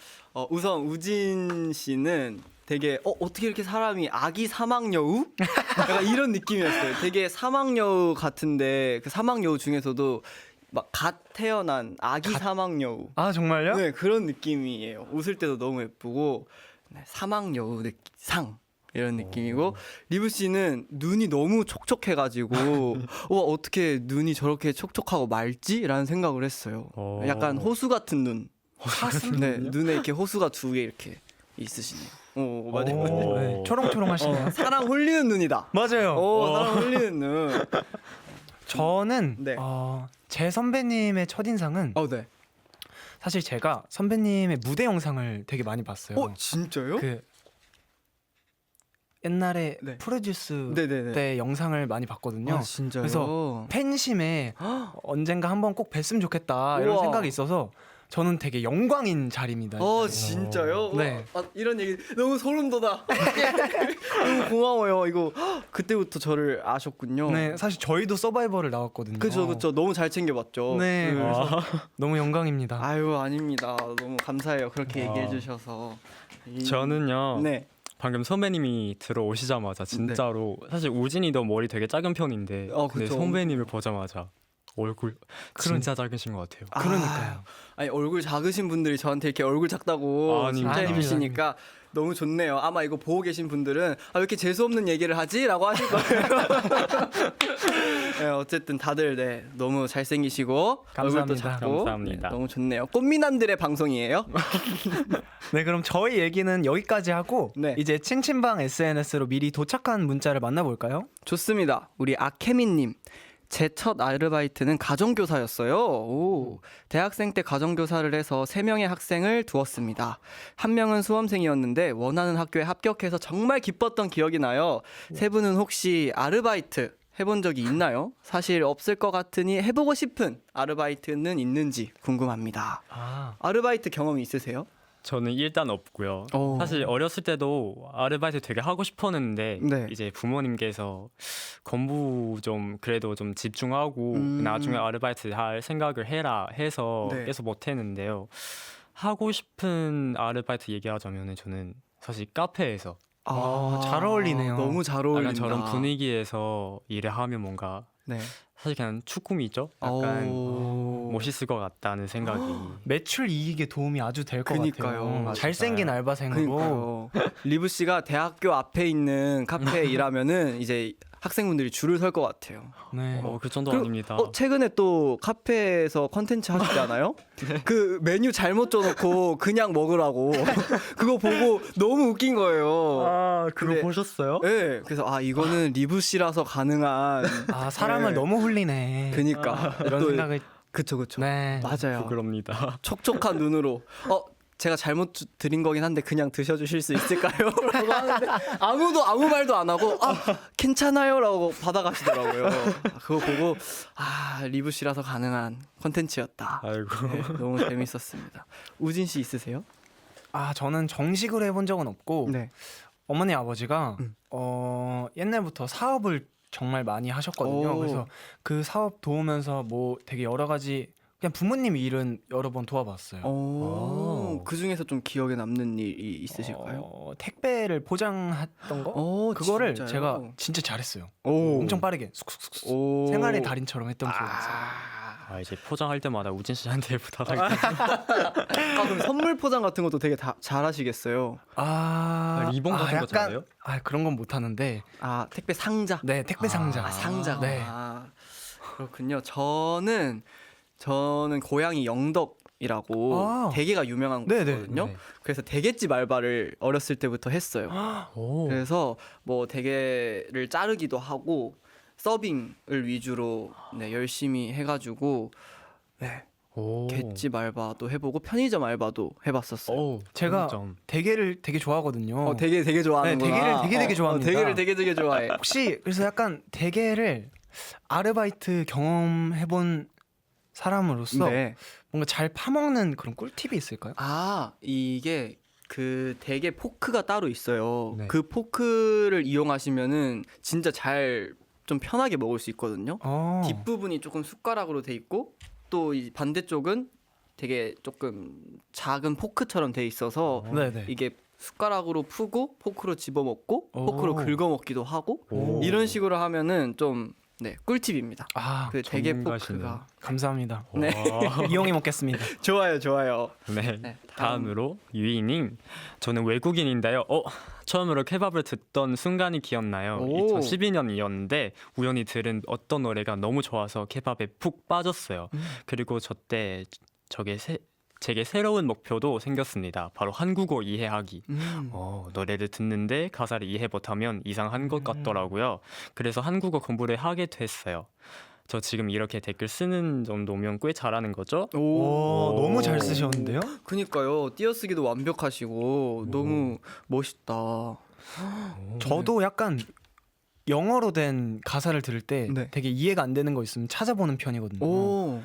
우선 우진 씨는 되게 어떻게 이렇게 사람이 아기 사막여우? 약간 이런 느낌이었어요. 되게 사막여우 같은데 그 사막여우 중에서도 막 갓 태어난 아기 사막여우. 아 정말요? 네, 그런 느낌이에요. 웃을 때도 너무 예쁘고 네, 사막여우 상 이런 느낌이고 리브 씨는 눈이 너무 촉촉해가지고 와 어떻게 눈이 저렇게 촉촉하고 맑지라는 생각을 했어요. 오. 약간 호수 같은 눈. 사슴? 네, 눈에 이렇게 호수가 두 개 이렇게 있으시네요. 오, 맞아요. 오, 네, 초롱초롱하시네요. 사랑 홀리는 눈이다. 맞아요. 오, 사랑 홀리는 눈. 저는 네. 제 선배님의 첫 인상은 네. 사실 제가 선배님의 무대 영상을 되게 많이 봤어요. 진짜요? 그 옛날에 네. 프로듀스 네네네. 때 영상을 많이 봤거든요. 아, 진짜요? 그래서 팬심에 언젠가 한번 꼭 뵀으면 좋겠다 이런 우와. 생각이 있어서 저는 되게 영광인 자리입니다. 진짜요? 네. 이런 얘기 너무 소름 돋아. 너무 고마워요. 이거 그때부터 저를 아셨군요. 네, 사실 저희도 서바이벌을 나왔거든요. 그쵸. 너무 잘 챙겨봤죠. 네. 그래서 너무 영광입니다. 아유, 아닙니다. 너무 감사해요. 그렇게 와. 얘기해 주셔서. 저는요. 네. 방금 선배님이 들어오시자마자 진짜로 사실 우진이도 머리 되게 작은 편인데 근데 그쵸. 선배님을 보자마자 얼굴 그런- 진짜 작으신 것 같아요. 그러니까요. 아니 얼굴 작으신 분들이 저한테 이렇게 얼굴 작다고 아닙니다. 칭찬해 주시니까 너무 좋네요. 아마 이거 보고 계신 분들은 왜 이렇게 재수 없는 얘기를 하지?라고 하실 거예요. 네, 어쨌든 다들 네, 너무 잘생기시고 얼굴도 감사합니다. 작고 감사합니다. 네, 너무 좋네요. 꽃미남들의 방송이에요. 네, 그럼 저희 얘기는 여기까지 하고 네. 이제 친친방 SNS로 미리 도착한 문자를 만나볼까요? 좋습니다. 우리 아케미님. 제 첫 아르바이트는 가정교사였어요. 오, 대학생 때 가정교사를 해서 3명의 학생을 두었습니다. 한 명은 수험생이었는데 원하는 학교에 합격해서 정말 기뻤던 기억이 나요. 세 분은 혹시 아르바이트 해본 적이 있나요? 사실 없을 것 같으니 해보고 싶은 아르바이트는 있는지 궁금합니다. 아르바이트 경험이 있으세요? 저는 일단 없고요. 오. 사실 어렸을 때도 아르바이트 되게 하고 싶었는데 네. 이제 부모님께서 공부 좀 그래도 좀 집중하고 음. 나중에 아르바이트 할 생각을 해라 해서 네. 계속 못했는데요. 하고 싶은 아르바이트 얘기하자면은 저는 사실 카페에서 잘 어울리네요. 너무 잘 어울린다. 약간 저런 분위기에서 일을 하면 뭔가 네. 사실 그냥 축구미죠. 약간 오. 멋있을 것 같다는 생각이. 매출 이익에 도움이 아주 될 것 그니까요. 같아요. 맞아요. 잘생긴 알바생으로. 그러니까요. 리브 씨가 대학교 앞에 있는 카페에 일하면은 이제 학생분들이 줄을 설 것 같아요. 네. 그 정도 그리고, 아닙니다. 최근에 또 카페에서 컨텐츠 하시잖아요. 그 메뉴 잘못 줘놓고 그냥 먹으라고 그거 보고 너무 웃긴 거예요. 그거 근데- 보셨어요? 네, 그래서 이거는 리브 씨라서 가능한. 사람을 네. 너무 훌리네. 그니까 이런 또- 생각을. 그쵸. 네. 맞아요. 부끄럽니다. 촉촉한 눈으로 제가 잘못 드린 거긴 한데 그냥 드셔주실 수 있을까요? 라고 하는데 아무 말도 안 하고 괜찮아요 라고 받아가시더라고요. 그거 보고 리브 씨라서 가능한 컨텐츠였다. 아이고. 네, 너무 재밌었습니다. 우진 씨 있으세요? 저는 정식으로 해본 적은 없고 네. 어머니 아버지가 음. 옛날부터 사업을 정말 많이 하셨거든요. 오. 그래서 그 사업 도우면서 뭐 되게 여러 가지 그냥 부모님 일은 여러 번 도와봤어요. 그 중에서 좀 기억에 남는 일이 있으실까요? 택배를 포장했던 거? 그거를 진짜요? 제가 진짜 잘했어요. 오. 엄청 빠르게 쑥쑥쑥 오. 생활의 달인처럼 했던 기억이 있어요. 아 이제 포장할 때마다 우진 씨한테 부탁할게요. 그럼 선물 포장 같은 것도 되게 다 잘하시겠어요. 리본 같은 거 잘해요? 그런 건 못하는데 택배 상자. 네 택배 상자. 상자. 네. 그렇군요. 저는 고향이 영덕이라고 대게가 유명한 네네. 곳이거든요. 네. 그래서 대게집 알바를 어렸을 때부터 했어요. 오. 그래서 뭐 대게를 자르기도 하고 서빙을 위주로 열심히 해가지고 오. 갯집 알바도 해보고 편의점 알바도 해봤었어요. 오. 제가 편의점. 대게를 되게 좋아하거든요. 되게 좋아하는구나. 네, 되게 좋아합니다. 대게를 되게 좋아해. 혹시 그래서 약간 대게를 아르바이트 경험해본 사람으로서 네. 뭔가 잘 파먹는 그런 꿀팁이 있을까요? 이게 그 대게 포크가 따로 있어요. 네. 그 포크를 이용하시면은 진짜 잘 좀 편하게 먹을 수 있거든요. 뒷부분이 조금 숟가락으로 돼 있고 또 이 반대쪽은 되게 조금 작은 포크처럼 돼 있어서 네네. 이게 숟가락으로 푸고 포크로 집어 먹고 포크로 긁어 먹기도 하고 오. 이런 식으로 하면은 좀 꿀팁입니다. 아 그 대게 전문가시네. 포크가 감사합니다. 네. 이용해 먹겠습니다. 좋아요. 네. 다음으로 유이님, 저는 외국인인데요. 처음으로 케밥을 듣던 순간이 기억나요. 오. 2012년이었는데 우연히 들은 어떤 노래가 너무 좋아서 케밥에 푹 빠졌어요. 그리고 저때 제게 새로운 목표도 생겼습니다. 바로 한국어 이해하기. 노래를 듣는데 가사를 이해 못하면 이상한 것 같더라고요. 그래서 한국어 공부를 하게 됐어요. 저 지금 이렇게 댓글 쓰는 정도면 꽤 잘하는 거죠? 너무 잘 쓰셨는데요? 그니까요. 띄어쓰기도 완벽하시고 너무 멋있다. 저도 약간 영어로 된 가사를 들을 때 네. 되게 이해가 안 되는 거 있으면 찾아보는 편이거든요. 오,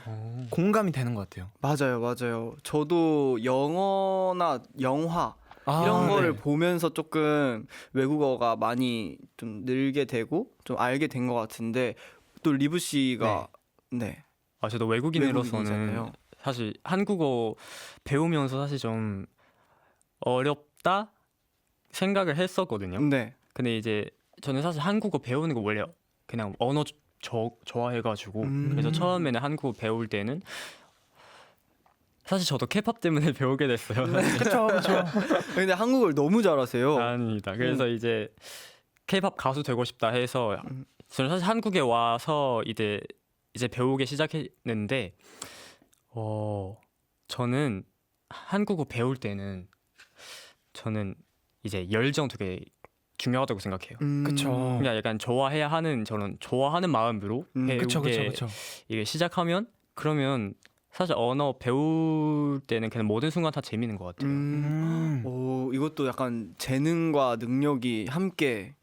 공감이 되는 것 같아요. 맞아요. 저도 영어나 영화 이런 거를 네. 보면서 조금 외국어가 많이 좀 늘게 되고 좀 알게 된 것 같은데 또 리브 씨가 저도 외국인으로서는 외국인이잖아요. 사실 한국어 배우면서 사실 좀 어렵다 생각을 했었거든요. 네. 근데 이제 저는 사실 한국어 배우는 거 원래 그냥 언어 좋아해가지고 그래서 처음에는 한국어 배울 때는 사실 저도 케팝 때문에 배우게 됐어요. 그렇죠. 근데 한국어를 너무 잘하세요. 아닙니다. 그래서 이제 케팝 가수 되고 싶다 해서 저는 사실 한국에 와서 이제 배우기 시작했는데 저는 한국어 배울 때는 저는 이제 열정 되게 중요하다고 생각해요. 그쵸. 그냥 약간 좋아해야 하는 저는 좋아하는 마음으로 그쵸. 이게 시작하면 그러면 사실 언어 배울 때는 그냥 모든 순간 다 재밌는 것 같아요. 이것도 약간 재능과 능력이 함께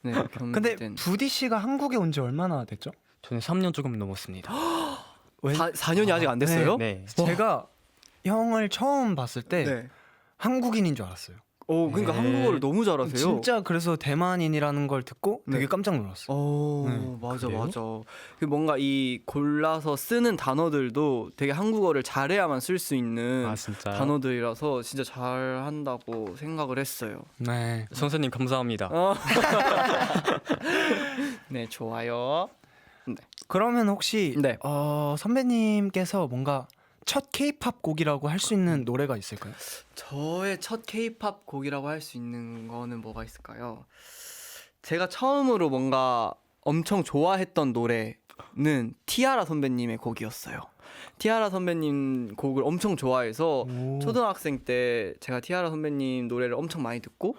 근데 겸비된. 부디 씨가 한국에 온 지 얼마나 됐죠? 저는 3년 조금 넘었습니다. 4년이 아직 안 됐어요? 네. 제가 형을 처음 봤을 때 네. 한국인인 줄 알았어요. 그러니까 네. 한국어를 너무 잘하세요. 진짜 그래서 대만인이라는 걸 듣고 되게 네. 깜짝 놀랐어요. 맞아. 그래요? 그 뭔가 이 골라서 쓰는 단어들도 되게 한국어를 잘해야만 쓸 수 있는 아 진짜요? 단어들이라서 진짜 잘한다고 생각을 했어요. 네. 선생님 감사합니다. 네, 좋아요. 그러면 혹시 네. 선배님께서 뭔가 첫 K-팝 곡이라고 할 수 있는 노래가 있을까요? 저의 첫 K-팝 곡이라고 할 수 있는 거는 뭐가 있을까요? 제가 처음으로 뭔가 엄청 좋아했던 노래는 티아라 선배님의 곡이었어요. 티아라 선배님 곡을 엄청 좋아해서 초등학생 때 제가 티아라 선배님 노래를 엄청 많이 듣고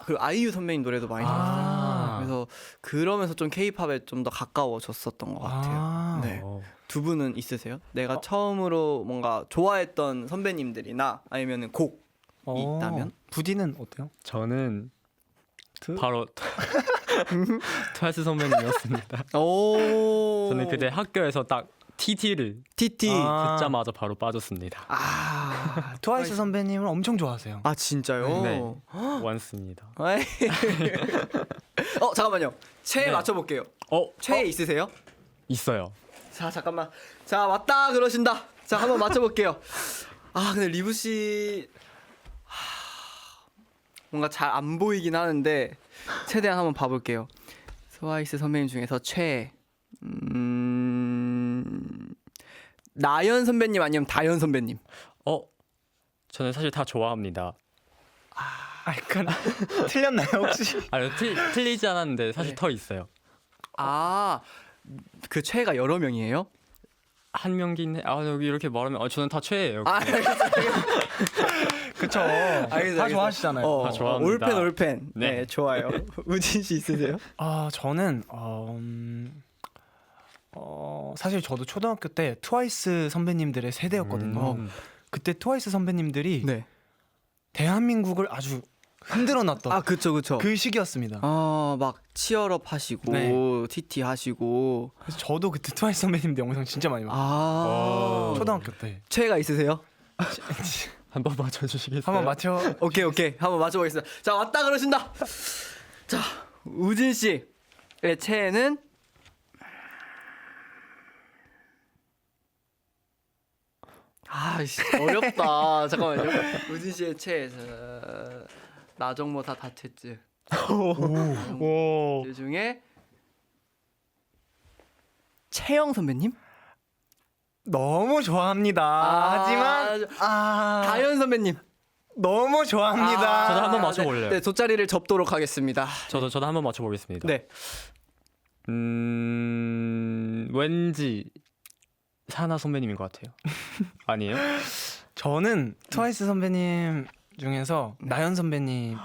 그리고 아이유 선배님 노래도 많이 들었어요. 그래서 그러면서 좀 K-팝에 좀 더 가까워졌었던 것 같아요. 네. 두 분은 있으세요? 내가 처음으로 뭔가 좋아했던 선배님들이나 아니면은 곡이 있다면? 부디는 어때요? 저는 바로 트와이스 선배님이었습니다. 오. 저는 그때 학교에서 딱 TT를 TT. 아. 듣자마자 바로 빠졌습니다. 트와이스 선배님을 엄청 좋아하세요. 아 진짜요? 네. 원스입니다. 아이. 잠깐만요. 최애 네. 맞춰볼게요. 어, 최애 있으세요? 있어요. 자 잠깐만. 자 맞다 그러신다. 자 한번 맞춰볼게요. 근데 리브 씨 뭔가 잘 안 보이긴 하는데 최대한 한번 봐볼게요. 트와이스 선배님 중에서 최애. 나연 선배님 아니면 다연 선배님? 저는 사실 다 좋아합니다. 약간 틀렸나요 혹시? 아니, 틀리지 않았는데 사실 네. 더 있어요. 그 최애가 여러 명이에요? 한 명긴 해. 여기 이렇게 말하면 저는 다 최애예요. 그쵸. 알겠어요. 다 좋아하시잖아요. 다 좋아합니다. 올펜. 네, 네. 좋아요. 우진 씨 있으세요? 저는 사실 저도 초등학교 때 트와이스 선배님들의 세대였거든요. 그때 트와이스 선배님들이 네. 대한민국을 아주 흔들어 놨던 그쵸. 그 시기였습니다. 막 치얼업 하시고 네. TT 하시고. 그래서 저도 그때 트와이스 선배님들 영상 진짜 많이 봤어요. 초등학교 때. 최애가 있으세요? 한번 맞춰주시겠어요? 한번 맞춰. 오케이. 한번 맞춰보겠습니다. 자, 왔다 그러신다. 자, 우진 씨의 최애는 어렵다. 잠깐만요. 우진 씨의 최애. 나정모 다 다쳤지. 그 중에 채영 선배님? 너무 좋아합니다. 하지만 다현 선배님. 너무 좋아합니다. 저도 한번 맞춰볼래요. 네, 돗자리를 접도록 하겠습니다. 저도 한번 맞춰보겠습니다. 네. 왠지 사나 선배님인 것 같아요. 아니에요? 저는 트와이스 선배님 중에서 나연 선배님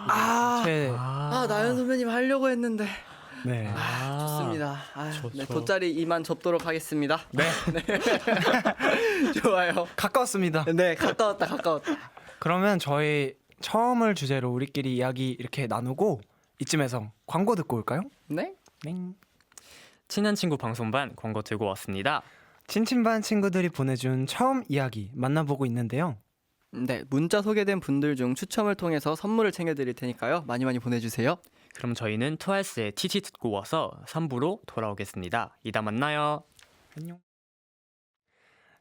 최애. 나연 선배님 하려고 했는데. 네. 좋습니다. 네, 좋죠. 돗자리 이만 접도록 하겠습니다. 네. 좋아요. 가까웠습니다. 네, 가까웠다. 그러면 저희 처음을 주제로 우리끼리 이야기 이렇게 나누고 이쯤에서 광고 듣고 올까요? 네? 네. 친한 친구 방송반 광고 들고 왔습니다. 친친반 친구들이 보내준 처음 이야기 만나보고 있는데요. 네, 문자 소개된 분들 중 추첨을 통해서 선물을 챙겨드릴 테니까요. 많이 보내주세요. 그럼 저희는 트와이스의 TT 듣고 와서 3부로 돌아오겠습니다. 이따 만나요. 안녕.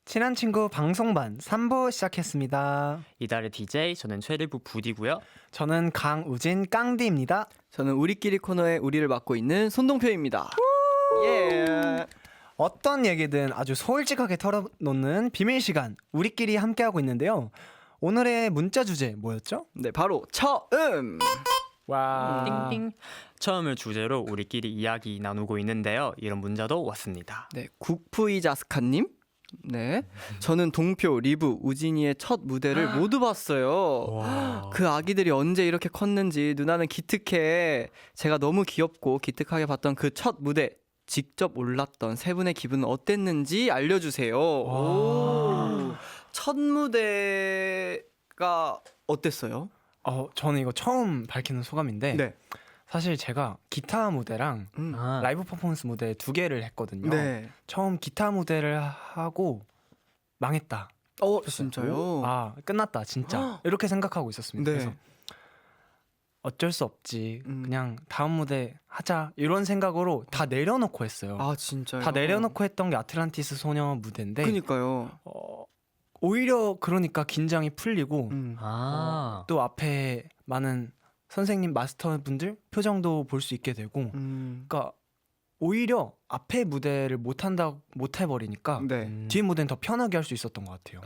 친한 친구 방송반 3부 시작했습니다. 이달의 DJ 저는 최리부 부디고요. 저는 강우진 깡디입니다. 저는 우리끼리 코너에 우리를 맡고 있는 손동표입니다. 예. 어떤 얘기든 아주 솔직하게 털어놓는 비밀 시간 우리끼리 함께하고 있는데요. 오늘의 문자 주제 뭐였죠? 네, 바로 처음. 와. 띵띵. 처음을 주제로 우리끼리 이야기 나누고 있는데요. 이런 문자도 왔습니다. 네, 국푸이자스카님. 네, 저는 동표, 리브, 우진이의 첫 무대를 모두 봤어요. 와. 그 아기들이 언제 이렇게 컸는지 누나는 기특해. 제가 너무 귀엽고 기특하게 봤던 그 첫 무대 직접 올랐던 세 분의 기분은 어땠는지 알려주세요. 오. 첫 무대가 어땠어요? 저는 이거 처음 밝히는 소감인데 네. 사실 제가 기타 무대랑 아. 라이브 퍼포먼스 무대 2개를 했거든요. 네. 처음 기타 무대를 하고 망했다. 진짜요? 끝났다 진짜 이렇게 생각하고 있었습니다. 네. 그래서 어쩔 수 없지 음. 그냥 다음 무대 하자 이런 생각으로 다 내려놓고 했어요. 진짜요? 다 내려놓고 했던 게 아틀란티스 소녀 무대인데 그니까요. 오히려 그러니까 긴장이 풀리고 아. 또 앞에 많은 선생님 마스터분들 표정도 볼 수 있게 되고 그러니까 오히려 앞에 무대를 못 해버리니까 네. 뒤에 무대는 더 편하게 할 수 있었던 것 같아요.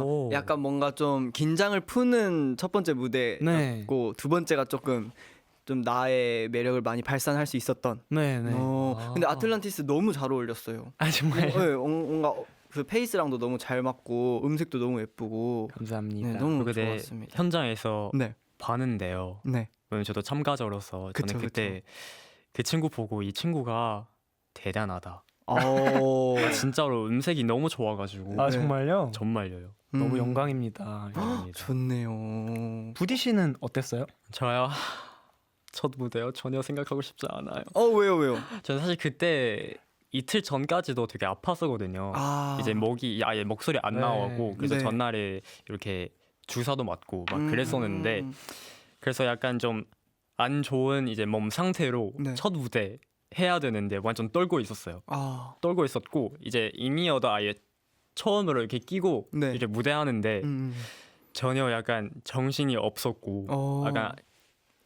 오. 약간 뭔가 좀 긴장을 푸는 첫 번째 무대였고 네, 두 번째가 조금 좀 나의 매력을 많이 발산할 수 있었던. 네, 네. 근데 아틀란티스 너무 잘 어울렸어요. 정말 네, 뭔가 그 페이스랑도 너무 잘 맞고 음색도 너무 예쁘고. 감사합니다. 네, 너무 그때 좋았습니다. 현장에서 네, 봤는데요. 네. 왜냐면 저도 참가자로서 그쵸, 저는 그때 그 친구 보고 이 친구가 대단하다. 진짜로 음색이 너무 좋아가지고 아 네. 정말요? 정말요. 너무 영광입니다. 좋네요. 부디 씨는 어땠어요? 저요. 첫 무대요. 전혀 생각하고 싶지 않아요. 왜요? 저는 사실 그때 이틀 전까지도 되게 아팠었거든요. 이제 목이 아예 목소리 안 네. 나오고 그래서 네. 전날에 이렇게 주사도 맞고 막 그랬었는데 그래서 약간 좀 안 좋은 이제 몸 상태로 네. 첫 무대 해야 되는데 완전 떨고 있었어요. 아, 떨고 있었고 이제 이미어도 아예 처음으로 이렇게 끼고 네. 이제 무대 하는데 음. 전혀 약간 정신이 없었고 어. 약간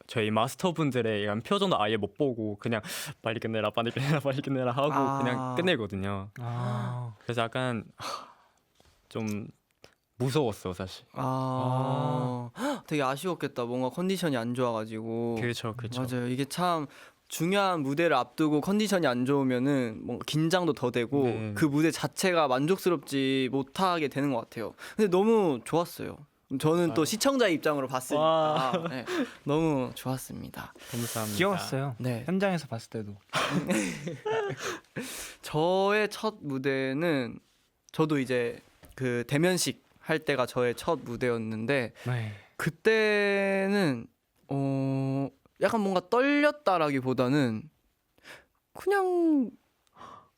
저희 마스터분들의 약간 표정도 아예 못 보고 그냥 빨리 끝내라 빨리 끝내라 빨리 끝내라 하고 아. 그냥 끝내거든요. 아, 그래서 약간 좀 무서웠어 사실. 되게 아쉬웠겠다. 뭔가 컨디션이 안 좋아가지고. 그렇죠, 그렇죠. 맞아요. 이게 참 중요한 무대를 앞두고 컨디션이 안 좋으면은 뭔가 긴장도 더 되고 네. 그 무대 자체가 만족스럽지 못하게 되는 것 같아요. 근데 너무 좋았어요. 저는 또 시청자의 입장으로 봤으니까 와. 네, 너무 좋았습니다. 감사합니다. 귀여웠어요. 네, 현장에서 봤을 때도. 저의 첫 무대는 저도 이제 그 대면식 할 때가 저의 첫 무대였는데 네. 그때는 약간 뭔가 떨렸다라기보다는 그냥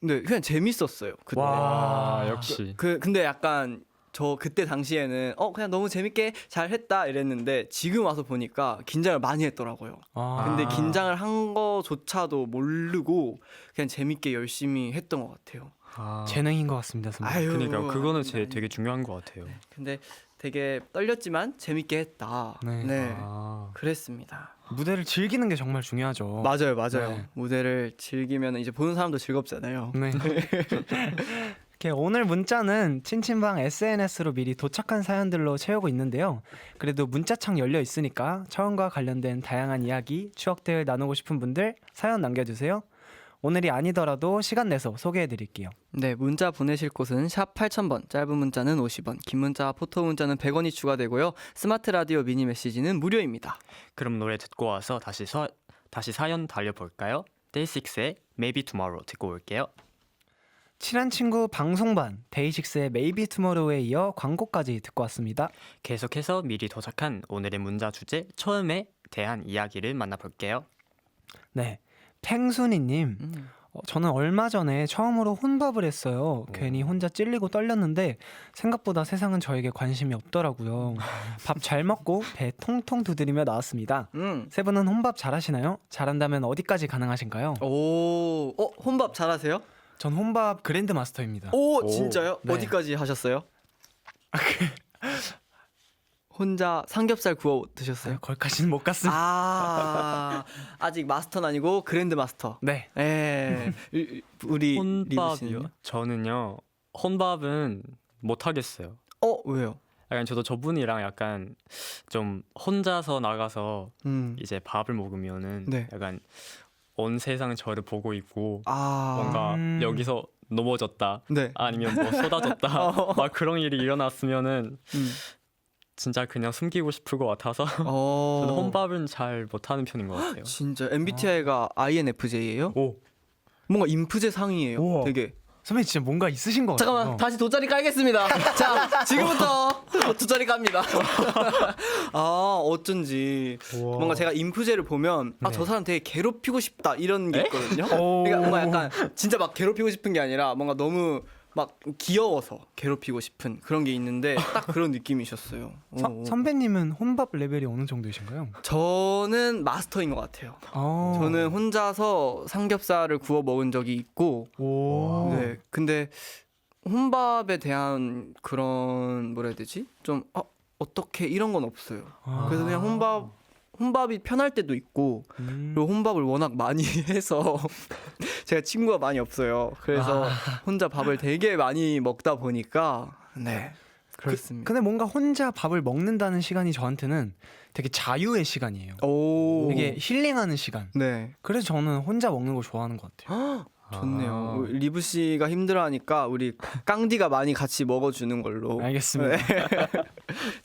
그냥 재밌었어요. 그때. 와, 역시. 근데 약간 저 그때 당시에는 그냥 너무 재밌게 잘했다 이랬는데 지금 와서 보니까 긴장을 많이 했더라고요. 근데 긴장을 한 거조차도 모르고 그냥 재밌게 열심히 했던 것 같아요. 재능인 것 같습니다, 선배. 아유, 그러니까 그거는 아니. 되게 중요한 것 같아요. 근데 되게 떨렸지만 재밌게 했다. 네. 네. 아. 그랬습니다. 무대를 즐기는 게 정말 중요하죠. 맞아요, 맞아요. 네. 무대를 즐기면 이제 보는 사람도 즐겁잖아요. 네. 이렇게 오늘 문자는 친친방 SNS로 미리 도착한 사연들로 채우고 있는데요. 그래도 문자창 열려 있으니까 처음과 관련된 다양한 이야기, 추억들 나누고 싶은 분들 사연 남겨주세요. 오늘이 아니더라도 시간 내서 소개해드릴게요. 네, 문자 보내실 곳은 샵 8000번, 짧은 문자는 50원, 긴 문자와 포토 문자는 100원이 추가되고요. 스마트 라디오 미니 메시지는 무료입니다. 그럼 노래 듣고 와서 다시 사연 달려볼까요? 데이식스의 Maybe Tomorrow 듣고 올게요. 친한 친구 방송반 데이식스의 Maybe Tomorrow에 이어 광고까지 듣고 왔습니다. 계속해서 미리 도착한 오늘의 문자 주제 처음에 대한 이야기를 만나볼게요. 네, 팽순이님. 저는 얼마 전에 처음으로 혼밥을 했어요. 괜히 혼자 찔리고 떨렸는데 생각보다 세상은 저에게 관심이 없더라고요. 밥 잘 먹고 배 통통 두드리며 나왔습니다. 세 분은 혼밥 잘하시나요? 잘한다면 어디까지 가능하신가요? 오, 혼밥 잘하세요? 전 혼밥 그랜드 마스터입니다. 오, 진짜요? 네. 어디까지 하셨어요? 혼자 삼겹살 구워 드셨어요? 거기까지는 못 갔습니다. 아직 마스터는 아니고 그랜드 마스터. 네. 예. 우리 리브 혼밥이요? 씨는요? 저는요 혼밥은 못 하겠어요. 왜요? 약간 저도 저분이랑 약간 좀 혼자서 나가서 이제 밥을 먹으면은 네. 약간 온 세상 저를 보고 있고 아, 뭔가 여기서 넘어졌다 네. 아니면 뭐 쏟아졌다 막 그런 일이 일어났으면은 진짜 그냥 숨기고 싶을 것 같아서 저는 혼밥은 잘 못하는 편인 것 같아요. 진짜 MBTI가 INFJ예요? 오, 뭔가 인프제 상이에요. 우와. 되게. 선배님 진짜 뭔가 있으신 것 같아요. 잠깐만 다시 돗자리 깔겠습니다. 자, 지금부터 돗자리 깝니다. 어쩐지 뭔가 제가 인프제를 보면 네. 저 사람 되게 괴롭히고 싶다 이런 게 있거든요. 오. 그러니까 뭔가 약간 진짜 막 괴롭히고 싶은 게 아니라 뭔가 너무 막 귀여워서 괴롭히고 싶은 그런 게 있는데 딱 그런 느낌이셨어요. 선배님은 혼밥 레벨이 어느 정도이신가요? 저는 마스터인 것 같아요. 저는 혼자서 삼겹살을 구워 먹은 적이 있고, 오. 네. 근데 혼밥에 대한 그런 뭐라 해야 되지? 좀 어떻게 이런 건 없어요. 그래서 그냥 혼밥이 편할 때도 있고, 그리고 혼밥을 워낙 많이 해서 제가 친구가 많이 없어요. 그래서 혼자 밥을 되게 많이 먹다 보니까 네. 그렇습니다. 근데 뭔가 혼자 밥을 먹는다는 시간이 저한테는 되게 자유의 시간이에요. 이게 힐링하는 시간. 네. 그래서 저는 혼자 먹는 걸 좋아하는 것 같아요. 좋네요. 우리 리브 씨가 힘들어하니까 우리 깡디가 많이 같이 먹어주는 걸로. 알겠습니다.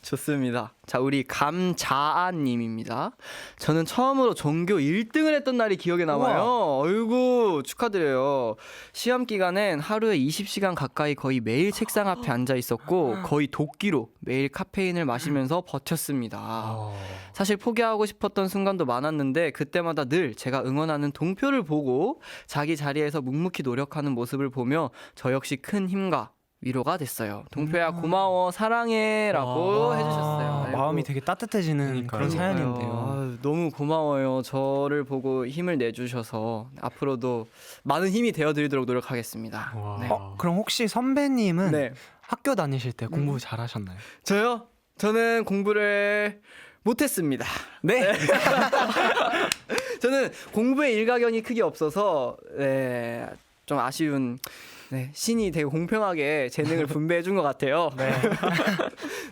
좋습니다. 자, 우리 감자아님입니다. 저는 처음으로 전교 1등을 했던 날이 기억에 남아요. 어이구 축하드려요. 시험 기간엔 하루에 20시간 가까이 거의 매일 책상 앞에 앉아 있었고 거의 도끼로 매일 카페인을 마시면서 버텼습니다. 사실 포기하고 싶었던 순간도 많았는데 그때마다 늘 제가 응원하는 동표를 보고 자기 자리에서 위해서 묵묵히 노력하는 모습을 보며 저 역시 큰 힘과 위로가 됐어요. 동표야 고마워 사랑해라고 해주셨어요. 아이고. 마음이 되게 따뜻해지는 그런 사연인데요. 아유, 너무 고마워요. 저를 보고 힘을 내주셔서 앞으로도 많은 힘이 되어드리도록 노력하겠습니다. 와. 네. 그럼 혹시 선배님은 네. 학교 다니실 때 공부 잘하셨나요? 저요? 저는 공부를 못했습니다. 네. 저는 공부에 일가견이 크게 없어서 네, 좀 아쉬운 네, 신이 되게 공평하게 재능을 분배해 준 것 같아요. 네.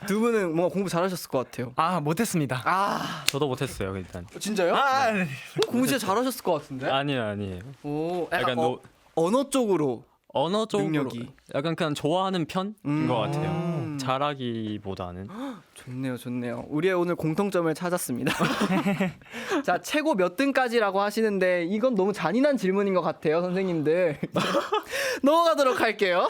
두 분은 뭔가 공부 잘하셨을 것 같아요. 아 못했습니다. 아 저도 못했어요 일단. 진짜요? 네. 공부 진짜 잘하셨을 것 같은데? 아니에요. 오, 약간 약간 언어 쪽으로 언어 쪽으로 능력이. 약간 그냥 좋아하는 편인 것 같아요. 음. 잘하기보다는. 좋네요. 우리의 오늘 공통점을 찾았습니다. 자, 최고 몇 등까지라고 하시는데 이건 너무 잔인한 질문인 것 같아요, 선생님들. 넘어가도록 할게요.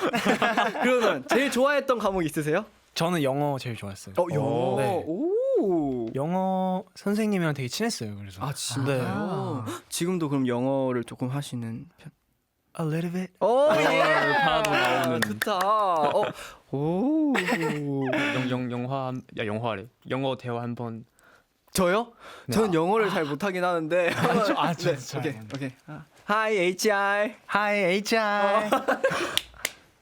그러면 제일 좋아했던 과목 있으세요? 저는 영어 제일 좋아했어요. 영어. 네. 오. 영어 선생님이랑 되게 친했어요. 그래서 아, 진짜요? 지금도 그럼 영어를 조금 하시는 편? A little bit. 오, 예. 파도 나오는 좋다. 오. 영화래. 영어 대화 한번. 저요? 저는 영어를 잘 못하긴 하는데. 진짜. 오케이. Hi, HI. Hi HI.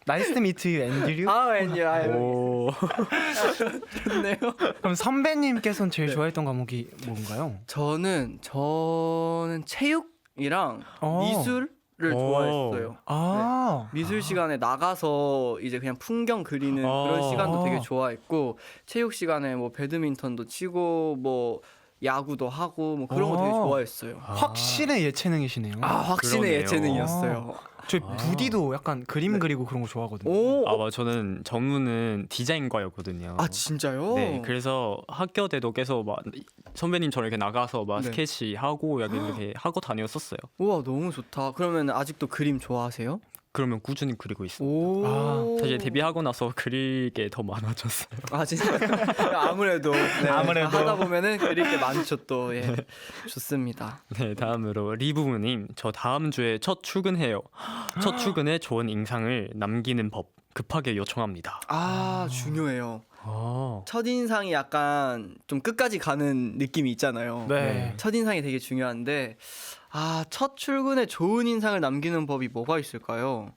Nice to meet you, Andrew. 아, 웬일아. 오. 좋네요. 그럼 선배님께서는 제일 좋아했던 과목이 뭔가요? 저는 체육이랑 미술을 좋아했어요. 아, 미술 시간에 나가서 이제 그냥 풍경 그리는 그런 시간도 되게 좋아했고 체육 시간에 뭐 배드민턴도 치고 뭐 야구도 하고 뭐 그런 거 되게 좋아했어요. 확실히 예체능이시네요. 확신의 그러네요. 예체능이었어요. 저희 부디도 약간 그림 그리고 그런 거 좋아하거든요. 오, 맞아. 저는 전문은 디자인과였거든요. 진짜요? 네, 그래서 학교 때도 계속 막 선배님처럼 이렇게 나가서 막 네. 스케치 하고 약간 이렇게 하고 다녔었어요. 우와, 너무 좋다. 그러면 아직도 그림 좋아하세요? 그러면 꾸준히 그리고 있어요. 오. 사실 데뷔하고 나서 그릴 게 더 많아졌어요. 진짜 아무래도 아무래도. 하다 보면은 그릴 게 많죠 또. 예. 좋습니다. 네, 다음으로 리부부님, 저 다음 주에 첫 출근해요. 첫 출근에 좋은 인상을 남기는 법 급하게 요청합니다. 중요해요. 아, 첫 인상이 약간 좀 끝까지 가는 느낌이 있잖아요. 네. 첫 인상이 되게 중요한데 첫 출근에 좋은 인상을 남기는 법이 뭐가 있을까요?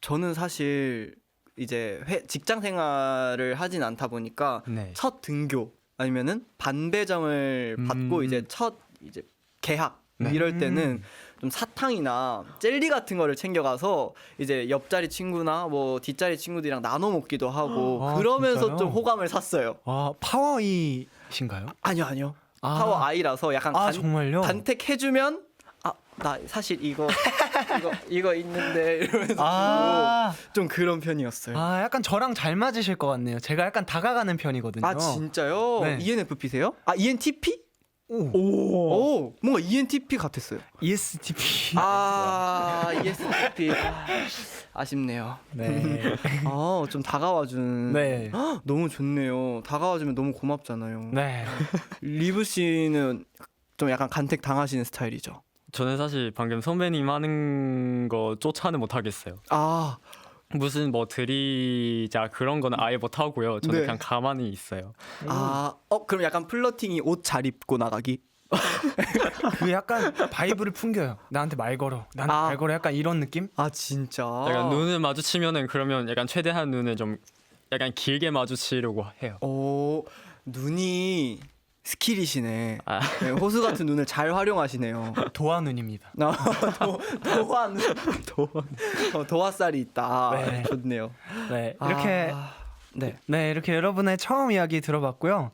저는 사실 이제 직장 생활을 하진 않다 보니까 네. 첫 등교 아니면은 반배정을 받고 이제 첫 이제 개학 네. 이럴 때는 좀 사탕이나 젤리 같은 거를 챙겨가서 이제 옆자리 친구나 뭐 뒷자리 친구들이랑 나눠 먹기도 하고 그러면서 진짜요? 좀 호감을 샀어요. 파워이신가요? 아니요. 파워 아이라서 약간 정말요? 간택해주면 나 사실 이거 있는데 이러면서 좀 그런 편이었어요. 약간 저랑 잘 맞으실 것 같네요. 제가 약간 다가가는 편이거든요. 진짜요? 네. ENFP세요? ENTP? 오, 뭔가 ENTP 같았어요. ESTP. ESTP. 아쉽네요. 네. 좀 다가와주는. 네. 너무 좋네요. 다가와주면 너무 고맙잖아요. 네. 리브 씨는 좀 약간 간택 당하시는 스타일이죠. 저는 사실 방금 선배님 하는 거 쫓아는 못 하겠어요. 무슨 뭐 드리자 그런 거는 아예 못 하고요. 저는 네. 그냥 가만히 있어요. 그럼 약간 플러팅이 옷 잘 입고 나가기? 그 약간 바이브를 풍겨요. 나한테 말 걸어. 나한테 말 걸어. 약간 이런 느낌? 진짜. 약간 눈을 마주치면은 그러면 약간 최대한 눈을 좀 약간 길게 마주치려고 해요. 눈이 스킬이시네. 네, 호수 같은 눈을 잘 활용하시네요. 도화 눈입니다. 도화 눈. 도화살이 있다. 네. 좋네요. 네. 이렇게 네. 이렇게 여러분의 처음 이야기 들어봤고요.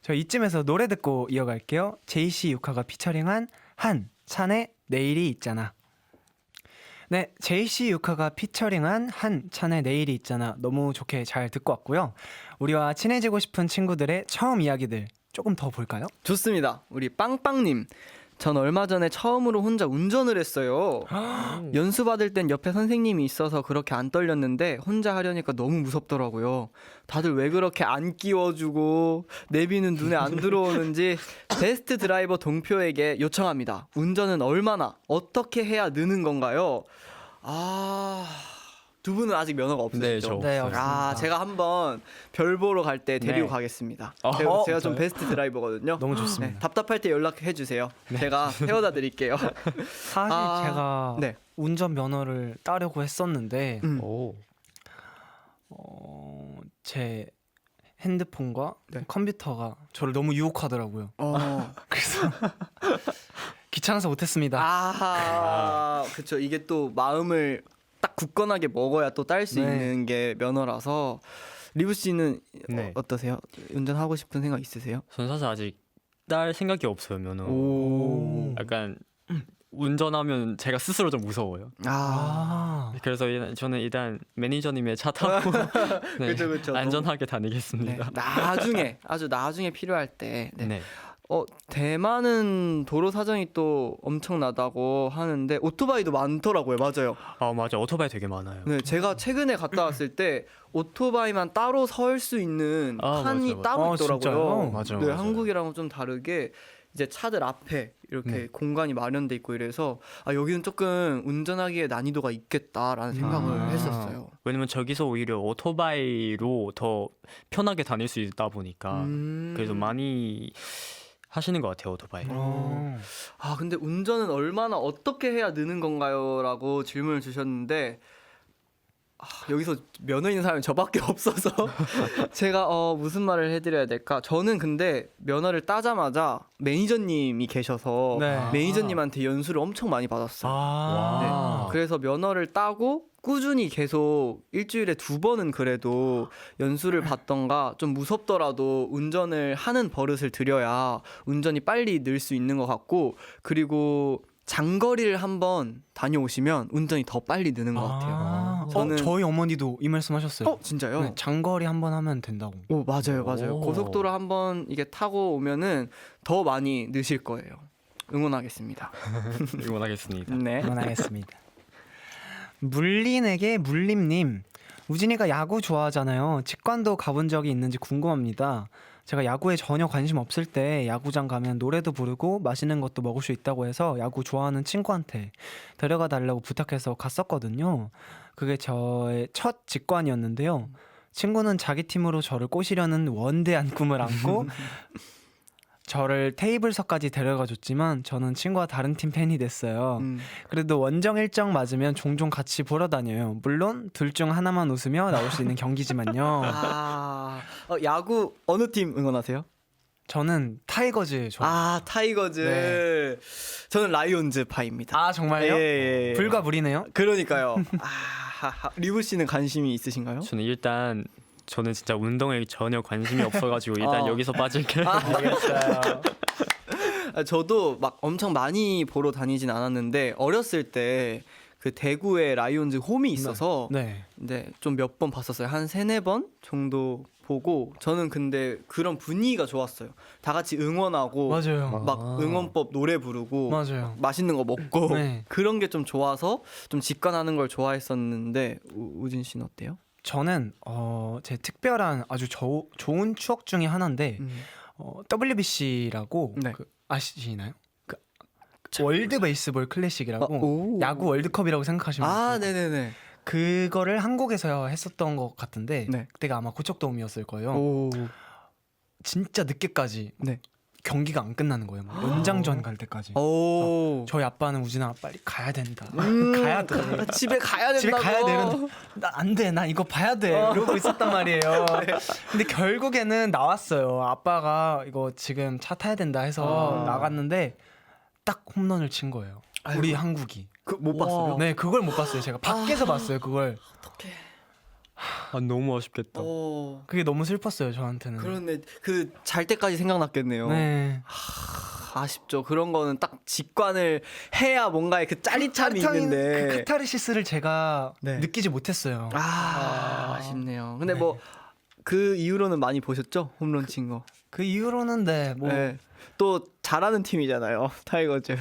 저 이쯤에서 노래 듣고 이어갈게요. 제이씨 유카가 피처링한 한 찬의 내일이 있잖아. 네, 제이씨 유카가 피처링한 한 찬의 내일이 있잖아. 너무 좋게 잘 듣고 왔고요. 우리와 친해지고 싶은 친구들의 처음 이야기들 조금 더 볼까요? 좋습니다. 우리 빵빵님. 전 얼마 전에 처음으로 혼자 운전을 했어요. 연수받을 땐 옆에 선생님이 있어서 그렇게 안 떨렸는데 혼자 하려니까 너무 무섭더라고요. 다들 왜 그렇게 안 끼워주고 내비는 눈에 안 들어오는지 베스트 드라이버 동표에게 요청합니다. 운전은 얼마나 어떻게 해야 느는 건가요? 두 분은 아직 면허가 없으시죠? 네, 저 네, 없어요. 없습니다. 제가 한번 별 보러 갈 때 데리고 네. 가겠습니다. 어, 제가 좀 진짜요? 베스트 드라이버거든요. 너무 좋습니다. 네, 답답할 때 연락해 주세요. 제가 태워다 드릴게요. 사실 아, 제가 네. 운전 면허를 따려고 했었는데 오. 제 핸드폰과 네. 컴퓨터가 저를 너무 유혹하더라고요. 그래서 귀찮아서 못했습니다. 그렇죠. 이게 또 마음을 딱 굳건하게 먹어야 또 딸 수 네. 있는 게 면허라서. 리브 씨는 네. 어떠세요? 운전하고 싶은 생각 있으세요? 전 사실 아직 딸 생각이 없어요, 면허. 오. 약간 운전하면 제가 스스로 좀 무서워요. 그래서 저는 일단 매니저님의 차 타고 네, 그쵸. 안전하게 네. 다니겠습니다. 나중에 아주 나중에 필요할 때. 네. 네. 대만은 도로 사정이 또 엄청나다고 하는데 오토바이도 많더라고요. 맞아요. 아 맞아, 오토바이 되게 많아요. 네, 제가 최근에 갔다 왔을 때 오토바이만 따로 설 수 있는 칸이 맞아요. 따로 있더라고요. 진짜요? 맞아요, 네, 맞아요. 한국이랑은 좀 다르게 이제 차들 앞에 이렇게 네. 공간이 마련돼 있고 이래서 여기는 조금 운전하기에 난이도가 있겠다라는 생각을 했었어요. 왜냐면 저기서 오히려 오토바이로 더 편하게 다닐 수 있다 보니까 그래서 많이 하시는 것 같아요, 오토바이. 근데 운전은 얼마나 어떻게 해야 느는 건가요? 라고 질문을 주셨는데 여기서 면허 있는 사람이 저밖에 없어서 제가 무슨 말을 해드려야 될까? 저는 근데 면허를 따자마자 매니저님이 계셔서 네. 매니저님한테 연수를 엄청 많이 받았어요. 아. 네. 그래서 면허를 따고 꾸준히 계속 일주일에 2번은 그래도 연수를 받던가 좀 무섭더라도 운전을 하는 버릇을 들여야 운전이 빨리 늘 수 있는 것 같고, 그리고 장거리를 한번 다녀오시면 운전이 더 빨리 느는 것 같아요. 저는- 저희 어머니도 이 말씀하셨어요. 진짜요? 네, 장거리 한번 하면 된다고. 오, 맞아요. 오. 고속도로 한번 이게 타고 오면은 더 많이 느실 거예요. 응원하겠습니다. 응원하겠습니다. 네. 그만하겠습니다. 물린에게 물림님, 우진이가 야구 좋아하잖아요. 직관도 가본 적이 있는지 궁금합니다. 제가 야구에 전혀 관심 없을 때 야구장 가면 노래도 부르고 맛있는 것도 먹을 수 있다고 해서 야구 좋아하는 친구한테 데려가 달라고 부탁해서 갔었거든요. 그게 저의 첫 직관이었는데요. 친구는 자기 팀으로 저를 꼬시려는 원대한 꿈을 안고 저를 테이블석까지 데려가 줬지만 저는 친구와 다른 팀 팬이 됐어요. 그래도 원정 일정 맞으면 종종 같이 보러 다녀요. 물론 둘 중 하나만 웃으며 나올 수 있는 경기지만요. 야구 어느 팀 응원하세요? 저는 타이거즈 좋아. 타이거즈. 네. 저는 라이온즈 파입니다. 아 정말요? 예. 불가불이네요. 그러니까요. 리브 씨는 관심이 있으신가요? 저는 진짜 운동에 전혀 관심이 없어가지고 일단 여기서 빠질게요. 알겠어요. 저도 막 엄청 많이 보러 다니진 않았는데 어렸을 때 그 대구에 라이온즈 홈이 있어서 네. 좀 몇 번 봤었어요. 한 3-4번 정도 보고, 저는 근데 그런 분위기가 좋았어요. 다 같이 응원하고 맞아요. 막 응원법 노래 부르고 맞아요. 맛있는 거 먹고 네. 그런 게 좀 좋아서 좀 직관하는 걸 좋아했었는데 우진 씨는 어때요? 저는 제 특별한 아주 좋은 추억 중에 하나인데 WBC라고 네. 아시나요? 월드 베이스볼 클래식이라고 야구 월드컵이라고 생각하시면 돼요. 네네네. 그거를 한국에서 했었던 것 같은데 네. 그때가 아마 고척돔이었을 거예요. 오. 진짜 늦게까지 네. 경기가 안 끝나는 거예요. 막 연장전 갈 때까지. 오. 저희 아빠는 우진아 빨리 가야 된다. 음. 가야 돼. 집에 가야 된다고. 집에 가야 되는데 나 안 돼. 나 이거 봐야 돼. 이러고 있었단 말이에요. 근데 결국에는 나왔어요. 아빠가 이거 지금 차 타야 된다 해서 나갔는데 딱 홈런을 친 거예요. 우리 한국이. 못 봤어요? 네, 그걸 못 봤어요. 제가 밖에서 봤어요. 그걸. 어떡해. 너무 아쉽겠다. 그게 너무 슬펐어요. 저한테는. 그런데 그 잘 때까지 생각났겠네요. 네. 아쉽죠. 그런 거는 딱 직관을 해야 뭔가의 그 짜릿함이 있는데. 그 카타르시스를 제가 네. 느끼지 못했어요. 아쉽네요. 근데 뭐 그 이후로는 많이 보셨죠? 홈런 친 거. 그 이후로는 뭐 네. 또 잘하는 팀이잖아요. 타이거즈.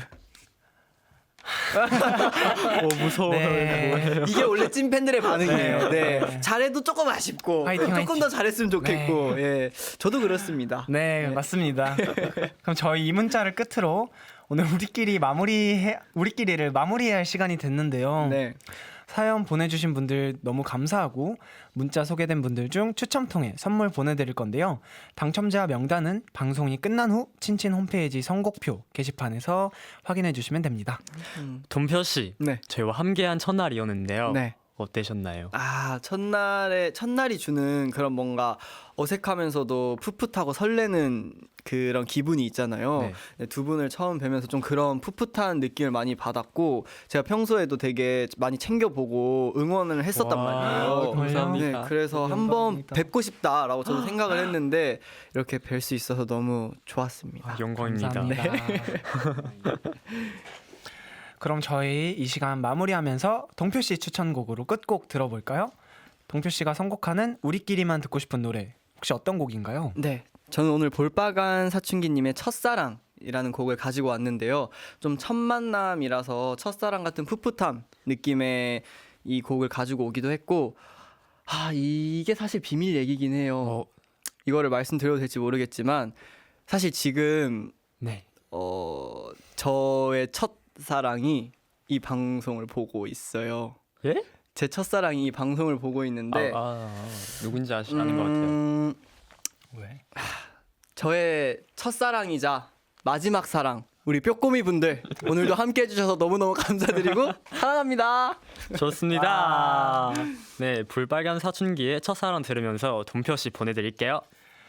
무서워. 네. 이게 원래 찐 팬들의 반응이에요. 네. 네. 잘해도 조금 아쉽고 화이팅, 조금 화이팅. 더 잘했으면 좋겠고. 예. 저도 그렇습니다. 네, 맞습니다. 그럼 저희 이 문자를 끝으로 오늘 우리끼리를 마무리해야 할 시간이 됐는데요. 네. 사연 보내주신 분들 너무 감사하고 문자 소개된 분들 중 추첨 통해 선물 보내드릴 건데요. 당첨자 명단은 방송이 끝난 후 친친 홈페이지 선곡표 게시판에서 확인해 주시면 됩니다. 돈표 씨, 네. 저희와 함께한 첫날이었는데요. 네. 어떠셨나요? 첫날이 주는 그런 뭔가 어색하면서도 풋풋하고 설레는 그런 기분이 있잖아요. 네. 네, 두 분을 처음 뵈면서 좀 그런 풋풋한 느낌을 많이 받았고 제가 평소에도 되게 많이 챙겨보고 응원을 했었단 와, 말이에요. 감사합니다. 네, 그래서 한번 영광입니다. 뵙고 싶다라고 저도 생각을 했는데 이렇게 뵐 수 있어서 너무 좋았습니다. 영광입니다. 감사합니다. 그럼 저희 이 시간 마무리하면서 동표 씨 추천곡으로 끝곡 들어볼까요? 동표 씨가 선곡하는 우리끼리만 듣고 싶은 노래 혹시 어떤 곡인가요? 네, 저는 오늘 볼빨간 사춘기님의 첫사랑이라는 곡을 가지고 왔는데요. 좀 첫 만남이라서 첫사랑 같은 풋풋함 느낌의 이 곡을 가지고 오기도 했고, 이게 사실 비밀 얘기긴 해요. 이거를 말씀드려도 될지 모르겠지만 사실 지금 네. 저의 첫사랑이 이 방송을 보고 있어요. 예? 제 첫사랑이 이 방송을 보고 있는데 누군지 아는 것 같아요. 왜? 저의 첫사랑이자 마지막 사랑 우리 뾰꼬미 분들 오늘도 함께 해주셔서 너무너무 감사드리고 사랑합니다. 좋습니다. 네, 불빨간 사춘기의 첫사랑 들으면서 돈표 씨 보내드릴게요.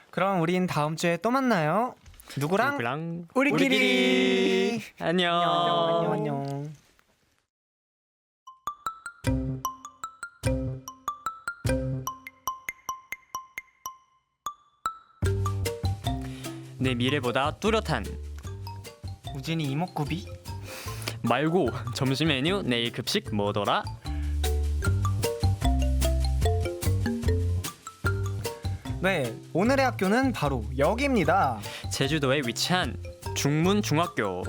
그럼 우린 다음 주에 또 만나요. 누구랑? 누구랑? 우리끼리. 안녕. 안녕 안녕. 내 미래보다 뚜렷한 우진이 이목구비. 말고 점심 메뉴 내일 급식 뭐더라? 네, 오늘의 학교는 바로 여기입니다. 제주도에 위치한 중문중학교.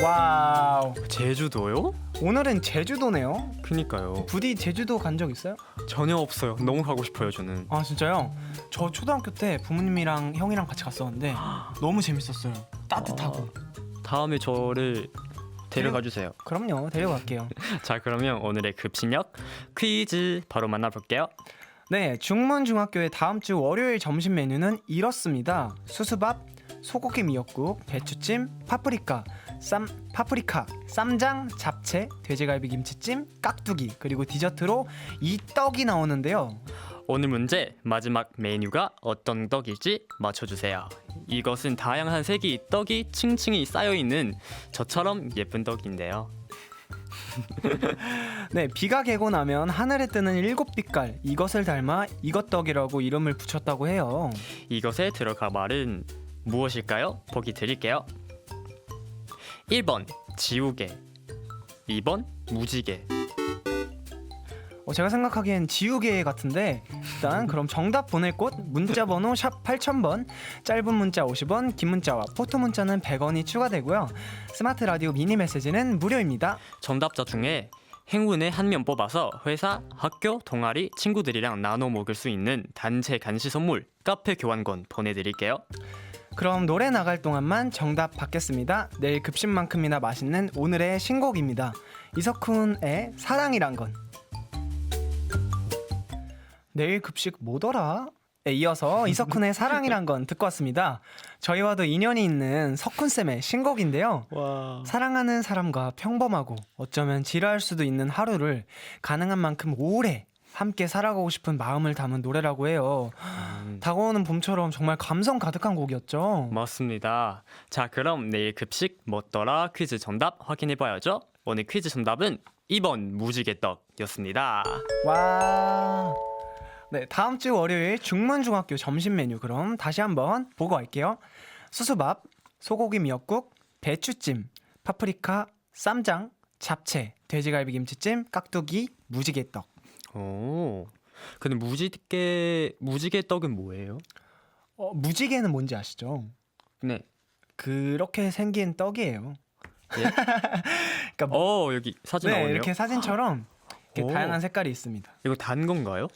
와우. 제주도요? 오늘은 제주도네요. 그니까요. 부디 제주도 간 적 있어요? 전혀 없어요. 너무 가고 싶어요, 저는. 아 진짜요? 저 초등학교 때 부모님이랑 형이랑 같이 갔었는데 너무 재밌었어요. 따뜻하고. 다음에 저를 데려가 주세요. 그럼요, 데려갈게요. 자, 그러면 오늘의 급식력 퀴즈 바로 만나볼게요. 네, 중문중학교의 다음 주 월요일 점심 메뉴는 이렇습니다. 수수밥, 소고기 미역국, 배추찜, 파프리카, 쌈장, 잡채, 돼지갈비 김치찜, 깍두기, 그리고 디저트로 이 떡이 나오는데요. 오늘 문제 마지막 메뉴가 어떤 떡일지 맞춰주세요. 이것은 다양한 색이 떡이 층층이 쌓여있는 저처럼 예쁜 떡인데요. 네, 비가 개고 나면 하늘에 뜨는 7빛깔, 이것을 닮아 이것떡이라고 이름을 붙였다고 해요. 이것에 들어갈 말은 무엇일까요? 보기 드릴게요. 1번 지우개, 2번 무지개. 제가 생각하기엔 지우개 같은데 일단 그럼 정답 보낼 곳 문자번호 샵 8000번, 짧은 문자 50원, 긴 문자와 포토 문자는 100원이 추가되고요. 스마트 라디오 미니 메시지는 무료입니다. 정답자 중에 행운의 한 명 뽑아서 회사, 학교, 동아리, 친구들이랑 나눠 먹을 수 있는 단체 간식 선물 카페 교환권 보내드릴게요. 그럼 노래 나갈 동안만 정답 받겠습니다. 내일 급식만큼이나 맛있는 오늘의 신곡입니다. 이석훈의 사랑이란 건. 내일 급식 뭐더라? 에 이어서 이석훈의 사랑이란 건 듣고 왔습니다. 저희와도 인연이 있는 석훈쌤의 신곡인데요. 사랑하는 사람과 평범하고 어쩌면 지루할 수도 있는 하루를 가능한 만큼 오래 함께 살아가고 싶은 마음을 담은 노래라고 해요. 다가오는 봄처럼 정말 감성 가득한 곡이었죠. 맞습니다. 자, 그럼 내일 급식 뭐더라 퀴즈 정답 확인해봐야죠. 오늘 퀴즈 정답은 2번 무지개떡이었습니다. 와. 네, 다음 주 월요일 중문중학교 점심 메뉴 그럼 다시 한번 보고 갈게요. 수수밥, 소고기 미역국, 배추찜, 파프리카, 쌈장, 잡채, 돼지갈비 김치찜, 깍두기, 무지개떡. 오, 근데 무지개떡은 뭐예요? 무지개는 뭔지 아시죠? 네. 그렇게 생긴 떡이에요. 예? 그러니까 여기 사진 네, 나오네요. 이렇게 사진처럼 이렇게 오. 다양한 색깔이 있습니다. 이거 단 건가요?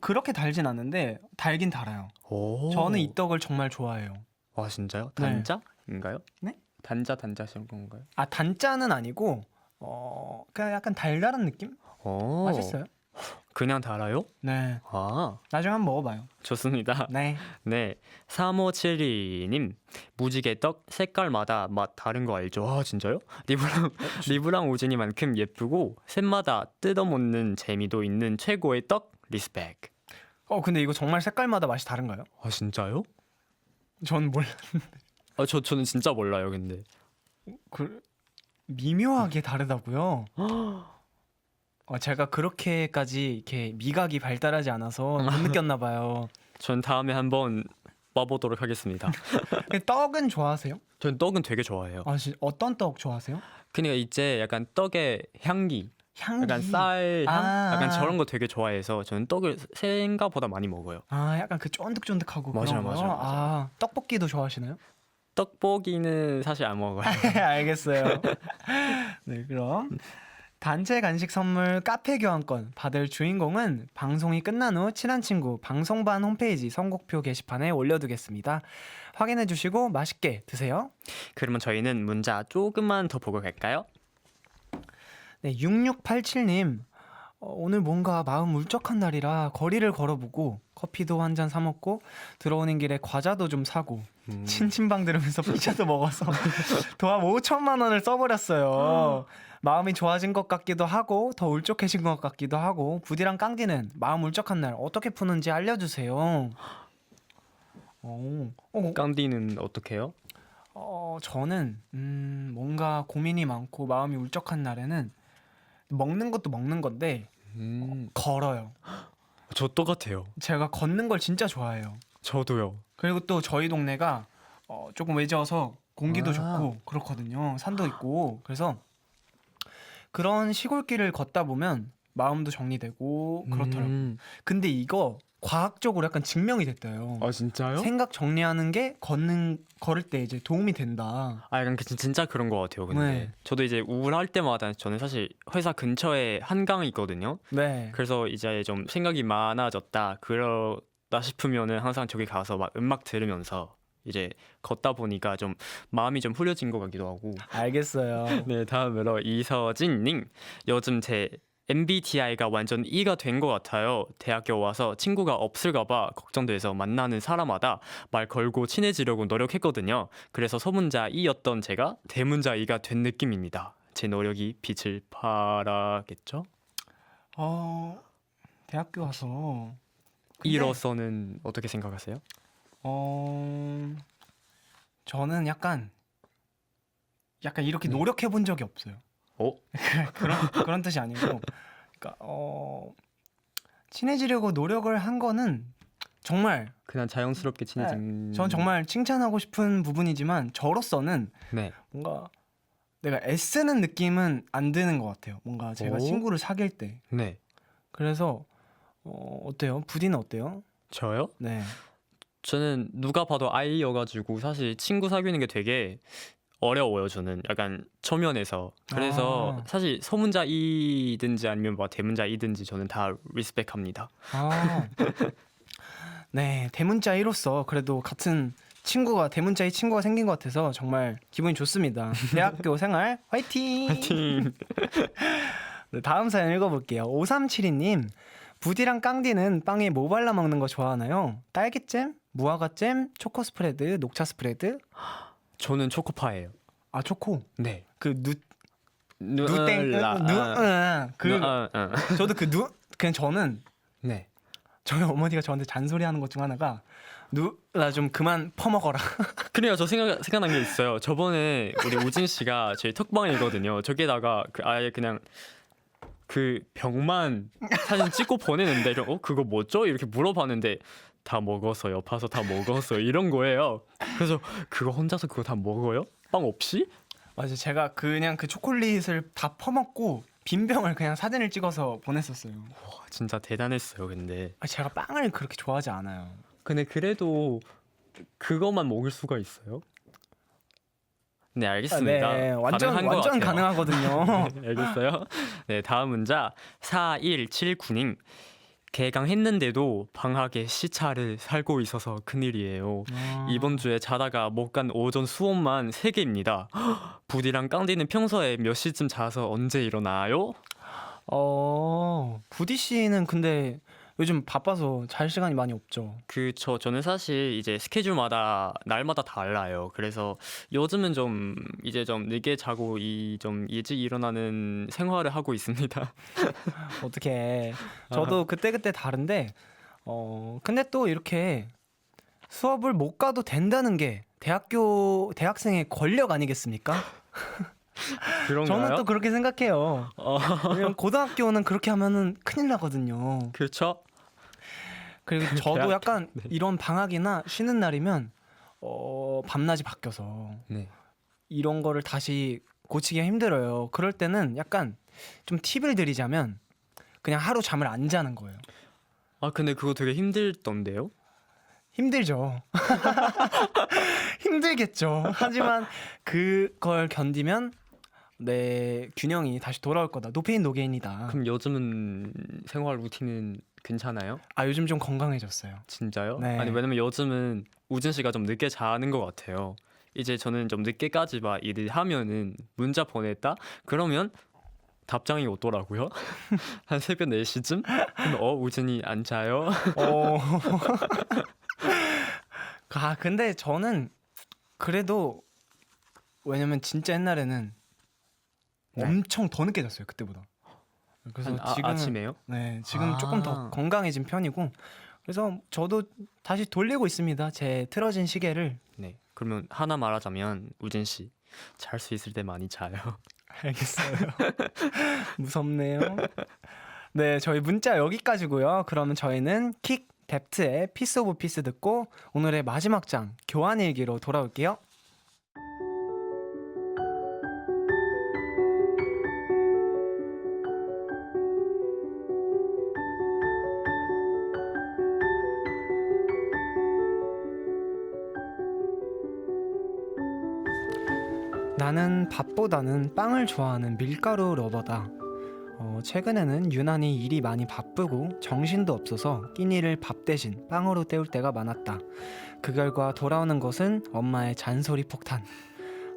그렇게 달진 않는데 달긴 달아요. 오. 저는 이 떡을 정말 좋아해요. 와 진짜요? 네. 단자인가요? 네? 단자 이런 건가요? 단자는 아니고 그냥 약간 달달한 느낌? 오. 맛있어요. 그냥 달아요? 네, 아 나중에 한번 먹어봐요. 좋습니다. 네. 네, 3572님 무지개 떡 색깔마다 맛 다른 거 알죠? 아 진짜요? 리브랑 우진이만큼 예쁘고 셋마다 뜯어먹는 재미도 있는 최고의 떡 리스펙. 근데 이거 정말 색깔마다 맛이 다른가요? 아 진짜요? 전 몰라. 저는 진짜 몰라요 근데. 미묘하게 다르다고요? 제가 그렇게까지 이렇게 미각이 발달하지 않아서 못 느꼈나 봐요. 전 다음에 한번 와보도록 하겠습니다. 떡은 좋아하세요? 전 떡은 되게 좋아해요. 어떤 떡 좋아하세요? 그러니까 이제 약간 떡의 향기, 향기. 약간 쌀향, 아. 약간 저런 거 되게 좋아해서 저는 떡을 생각보다 많이 먹어요. 약간 그 쫀득쫀득하고 맞아요, 그런 거. 맞아요. 떡볶이도 좋아하시나요? 떡볶이는 사실 안 먹어요. 알겠어요. 네, 그럼 단체 간식 선물 카페 교환권 받을 주인공은 방송이 끝난 후 친한 친구 방송반 홈페이지 선곡표 게시판에 올려두겠습니다. 확인해 주시고 맛있게 드세요. 그러면 저희는 문자 조금만 더 보고 갈까요? 네, 6687님. 오늘 뭔가 마음 울적한 날이라 거리를 걸어보고 커피도 한 잔 사 먹고 들어오는 길에 과자도 좀 사고 친친방 들으면서 피자도 먹어서 도합 5천만 원을 써버렸어요. 마음이 좋아진 것 같기도 하고 더 울적해진 것 같기도 하고 부디랑 깡디는 마음 울적한 날 어떻게 푸는지 알려주세요. 깡디는 어떻게 해요? 저는 뭔가 고민이 많고 마음이 울적한 날에는 먹는 것도 먹는 건데 걸어요. 저 똑같아요. 제가 걷는 걸 진짜 좋아해요. 저도요. 그리고 또 저희 동네가 조금 외져서 공기도 아. 좋고 그렇거든요. 산도 있고 그래서 그런 시골길을 걷다 보면 마음도 정리되고 그렇더라고요. 근데 이거 과학적으로 약간 증명이 됐대요. 아 진짜요? 생각 정리하는 게 걸을 때 이제 도움이 된다. 약간 진짜 그런 것 같아요. 근데 네. 저도 이제 우울할 때마다 저는 사실 회사 근처에 한강이 있거든요. 네. 그래서 이제 좀 생각이 많아졌다 그러다 싶으면은 항상 저기 가서 막 음악 들으면서 이제 걷다 보니까 좀 마음이 좀 후려진 것 같기도 하고. 알겠어요. 네, 다음으로 이서진님. 요즘 제 MBTI가 완전 E가 된 것 같아요. 대학교 와서 친구가 없을까봐 걱정돼서 만나는 사람마다 말 걸고 친해지려고 노력했거든요. 그래서 소문자 E였던 제가 대문자 E가 된 느낌입니다. 제 노력이 빛을 발하겠죠? 대학교 와서 근데, E로서는 어떻게 생각하세요? 저는 약간 이렇게 노력해 본 적이 없어요. 그런 뜻이 아니고, 그러니까 친해지려고 노력을 한 거는 정말 그냥 자연스럽게 친해진. 전 정말 칭찬하고 싶은 부분이지만 저로서는 네. 뭔가 내가 애쓰는 느낌은 안 드는 것 같아요. 뭔가 제가 오? 친구를 사귈 때. 네. 그래서 어때요? 부디는 어때요? 저요? 네. 저는 누가 봐도 I여가지고 사실 친구 사귀는 게 되게 어려워요. 저는 약간 초면에서. 그래서 사실 소문자 E든지 아니면 뭐 대문자 E든지 저는 다 리스펙합니다. 네, 대문자 1로서 그래도 같은 대문자의 친구가 생긴 것 같아서 정말 기분이 좋습니다. 대학교 생활 화이팅! 파이팅. 네, 다음 사연 읽어볼게요. 5372님, 부디랑 깡디는 빵에 뭐 발라 먹는 거 좋아하나요? 딸기잼, 무화과잼, 초코 스프레드, 녹차 스프레드? 저는 초코파예요. 초코. 네. 그 누텔라. 저도 그냥 저는 네. 저희 어머니가 저한테 잔소리하는 것 중 하나가 나 좀 그만 퍼먹어라. 그래요. 저 생각난 게 있어요. 저번에 우리 우진 씨가 저희 톡방이거든요. 저기에다가 아예 그냥 그 병만 사진 찍고 보내는데 그거 뭐죠? 이렇게 물어봤는데 다 먹었어요. 파서 다 먹었어요. 이런 거예요. 그래서 그거 혼자서 그거 다 먹어요? 빵 없이? 맞아요. 제가 그냥 그 초콜릿을 다 퍼먹고 빈 병을 그냥 사진을 찍어서 보냈었어요. 와, 진짜 대단했어요. 근데 제가 빵을 그렇게 좋아하지 않아요. 근데 그래도 그것만 먹을 수가 있어요? 네, 알겠습니다. 네, 완전 가능한 것 완전 같아요. 가능하거든요. 네, 알겠어요. 네, 다음 문자 4179님. 개강했는데도 방학에 시차를 살고 있어서 큰일이에요. 이번 주에 자다가 못 간 오전 수업만 3개입니다. 부디랑 깡디는 평소에 몇 시쯤 자서 언제 일어나요? 부디 씨는 근데 요즘 바빠서 잘 시간이 많이 없죠. 저는 사실 이제 스케줄마다 날마다 달라요. 그래서 요즘은 좀 이제 좀 늦게 자고 좀 일찍 일어나는 생활을 하고 있습니다. 어떻게? 저도 그때그때 다른데 근데 또 이렇게 수업을 못 가도 된다는 게 대학생의 권력 아니겠습니까? 그런가요? 저는 또 그렇게 생각해요. 왜냐면 고등학교는 그렇게 하면은 큰일 나거든요. 그렇죠? 그리고 저도 대학- 약간 이런 방학이나 쉬는 날이면 밤낮이 바뀌어서 네. 이런 거를 다시 고치기가 힘들어요. 그럴 때는 약간 좀 팁을 드리자면 그냥 하루 잠을 안 자는 거예요. 아 근데 그거 되게 힘들던데요? 힘들죠. 힘들겠죠. 하지만 그걸 견디면 내 균형이 다시 돌아올 거다. 노페인 노게인이다. 그럼 요즘은 생활 루틴은 괜찮아요? 아 요즘 좀 건강해졌어요. 진짜요? 네. 아니 왜냐면 요즘은 우진 씨가 좀 늦게 자는 것 같아요. 이제 저는 좀 늦게까지 막 일을 하면은 문자 보냈다? 그러면 답장이 오더라고요. 한 새벽 4시쯤? 그럼 우진이 안 자요? 어. 근데 저는 그래도 왜냐면 진짜 옛날에는 네. 엄청 더 늦게 잤어요 그때보다. 그래서 지금은 아침에요? 네 지금 조금 더 아. 건강해진 편이고 그래서 저도 다시 돌리고 있습니다 제 틀어진 시계를. 네. 그러면 하나 말하자면 우진 씨 잘 수 있을 때 많이 자요. 알겠어요. 무섭네요. 네 저희 문자 여기까지고요. 그러면 저희는 킥 뎁트의 피스 오브 피스 듣고 오늘의 마지막 장 교환 일기로 돌아올게요. 나는 밥보다는 빵을 좋아하는 밀가루 러버다. 최근에는 유난히 일이 많이 바쁘고 정신도 없어서 끼니를 밥 대신 빵으로 때울 때가 많았다. 그 결과 돌아오는 것은 엄마의 잔소리 폭탄.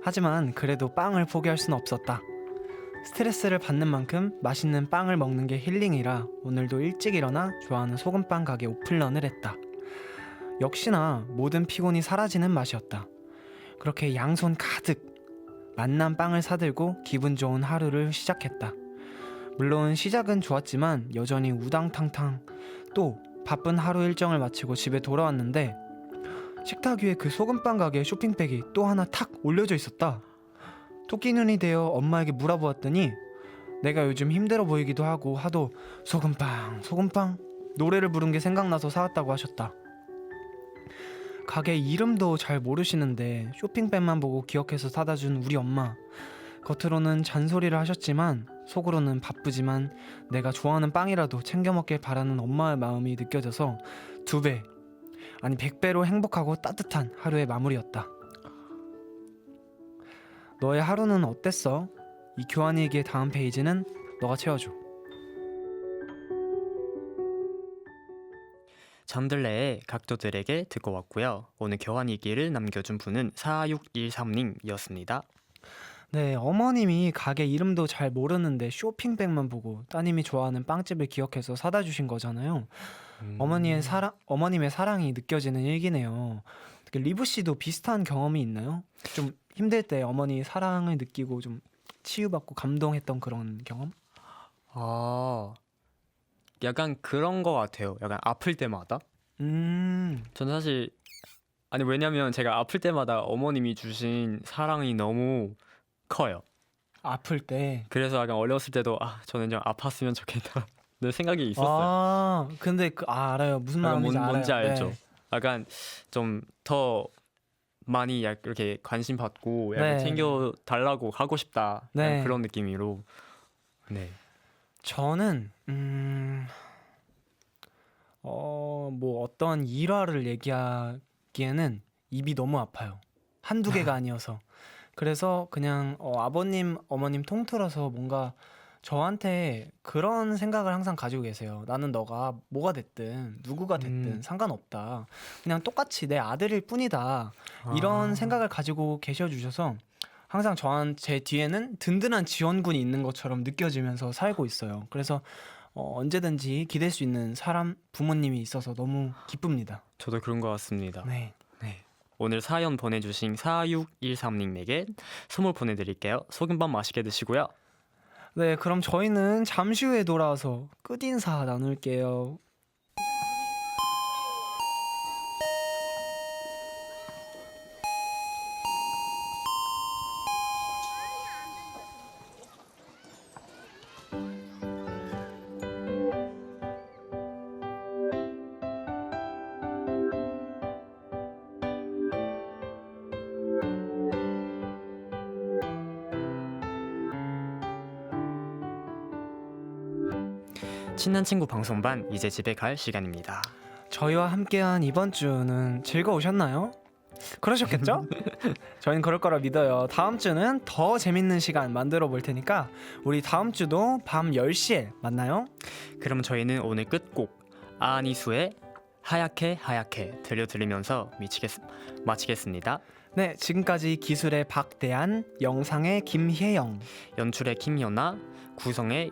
하지만 그래도 빵을 포기할 순 없었다. 스트레스를 받는 만큼 맛있는 빵을 먹는 게 힐링이라 오늘도 일찍 일어나 좋아하는 소금빵 가게 오픈런을 했다. 역시나 모든 피곤이 사라지는 맛이었다. 그렇게 양손 가득 맛난 빵을 사들고 기분 좋은 하루를 시작했다. 물론 시작은 좋았지만 여전히 우당탕탕. 또 바쁜 하루 일정을 마치고 집에 돌아왔는데 식탁 위에 그 소금빵 가게 쇼핑백이 또 하나 탁 올려져 있었다. 토끼 눈이 되어 엄마에게 물어보았더니 내가 요즘 힘들어 보이기도 하고 하도 소금빵 소금빵 노래를 부른 게 생각나서 사왔다고 하셨다. 가게 이름도 잘 모르시는데 쇼핑백만 보고 기억해서 사다 준 우리 엄마. 겉으로는 잔소리를 하셨지만 속으로는 바쁘지만 내가 좋아하는 빵이라도 챙겨 먹길 바라는 엄마의 마음이 느껴져서 2배 아니 100배로 행복하고 따뜻한 하루의 마무리였다. 너의 하루는 어땠어? 이 교환일기의 다음 페이지는 너가 채워줘. 잠들래의 각도들에게 듣고 왔고요. 오늘 교환 일기를 남겨준 분은 4613님이었습니다. 네, 어머님이 가게 이름도 잘 모르는데 쇼핑백만 보고 따님이 좋아하는 빵집을 기억해서 사다 주신 거잖아요. 어머님의 사랑이 느껴지는 일기네요. 어떻게 리브 씨도 비슷한 경험이 있나요? 좀 힘들 때 어머니 사랑을 느끼고 좀 치유받고 감동했던 그런 경험? 약간 그런 거 같아요. 약간 아플 때마다. 저는 사실 왜냐면 제가 아플 때마다 어머님이 주신 사랑이 너무 커요. 아플 때. 그래서 약간 어렸을 때도 저는 좀 아팠으면 좋겠다. 는 생각이 있었어요. 근데 알아요. 무슨 약간 마음인지 알아요. 뭔지 알죠? 네. 약간 좀 더 많이 이렇게 관심 받고 약간 네. 챙겨 달라고 하고 싶다. 네. 약간 그런 느낌으로. 네. 저는 뭐 어떤 일화를 얘기하기에는 입이 너무 아파요. 한두 개가 아니어서. 그래서 그냥 아버님, 어머님 통틀어서 뭔가 저한테 그런 생각을 항상 가지고 계세요. 나는 너가 뭐가 됐든 누구가 됐든 상관없다. 그냥 똑같이 내 아들일 뿐이다. 이런 생각을 가지고 계셔 주셔서 항상 제 뒤에는 든든한 지원군이 있는 것처럼 느껴지면서 살고 있어요. 그래서 언제든지 기댈 수 있는 사람, 부모님이 있어서 너무 기쁩니다. 저도 그런 것 같습니다. 네. 오늘 사연 보내주신 4613님에게 선물 보내드릴게요. 소금밥 맛있게 드시고요. 네, 그럼 저희는 잠시 후에 돌아와서 끝인사 나눌게요. 친한 친구 방송반 이제 집에 갈 시간입니다. 저희와 함께한 이번 주는 즐거우셨나요? 그러셨겠죠? 저희는 그럴 거라 믿어요. 다음 주는 더 재밌는 시간 만들어 볼 테니까 우리 다음 주도 밤 10시에 만나요. 그럼 저희는 오늘 끝곡 아니수의 하얗게 하얗게 들려드리면서 마치겠습니다. 네, 지금까지 기술의 박대한, 영상의 김혜영, 연출의 김연아, 구성의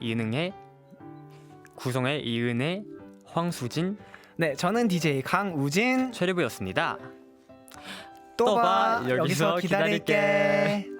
이은혜, 황수진, 네, 저는 DJ 강우진. 최리부였습니다. 또 또 봐. 봐. 여기서 여기서 기다릴게. 기다릴게.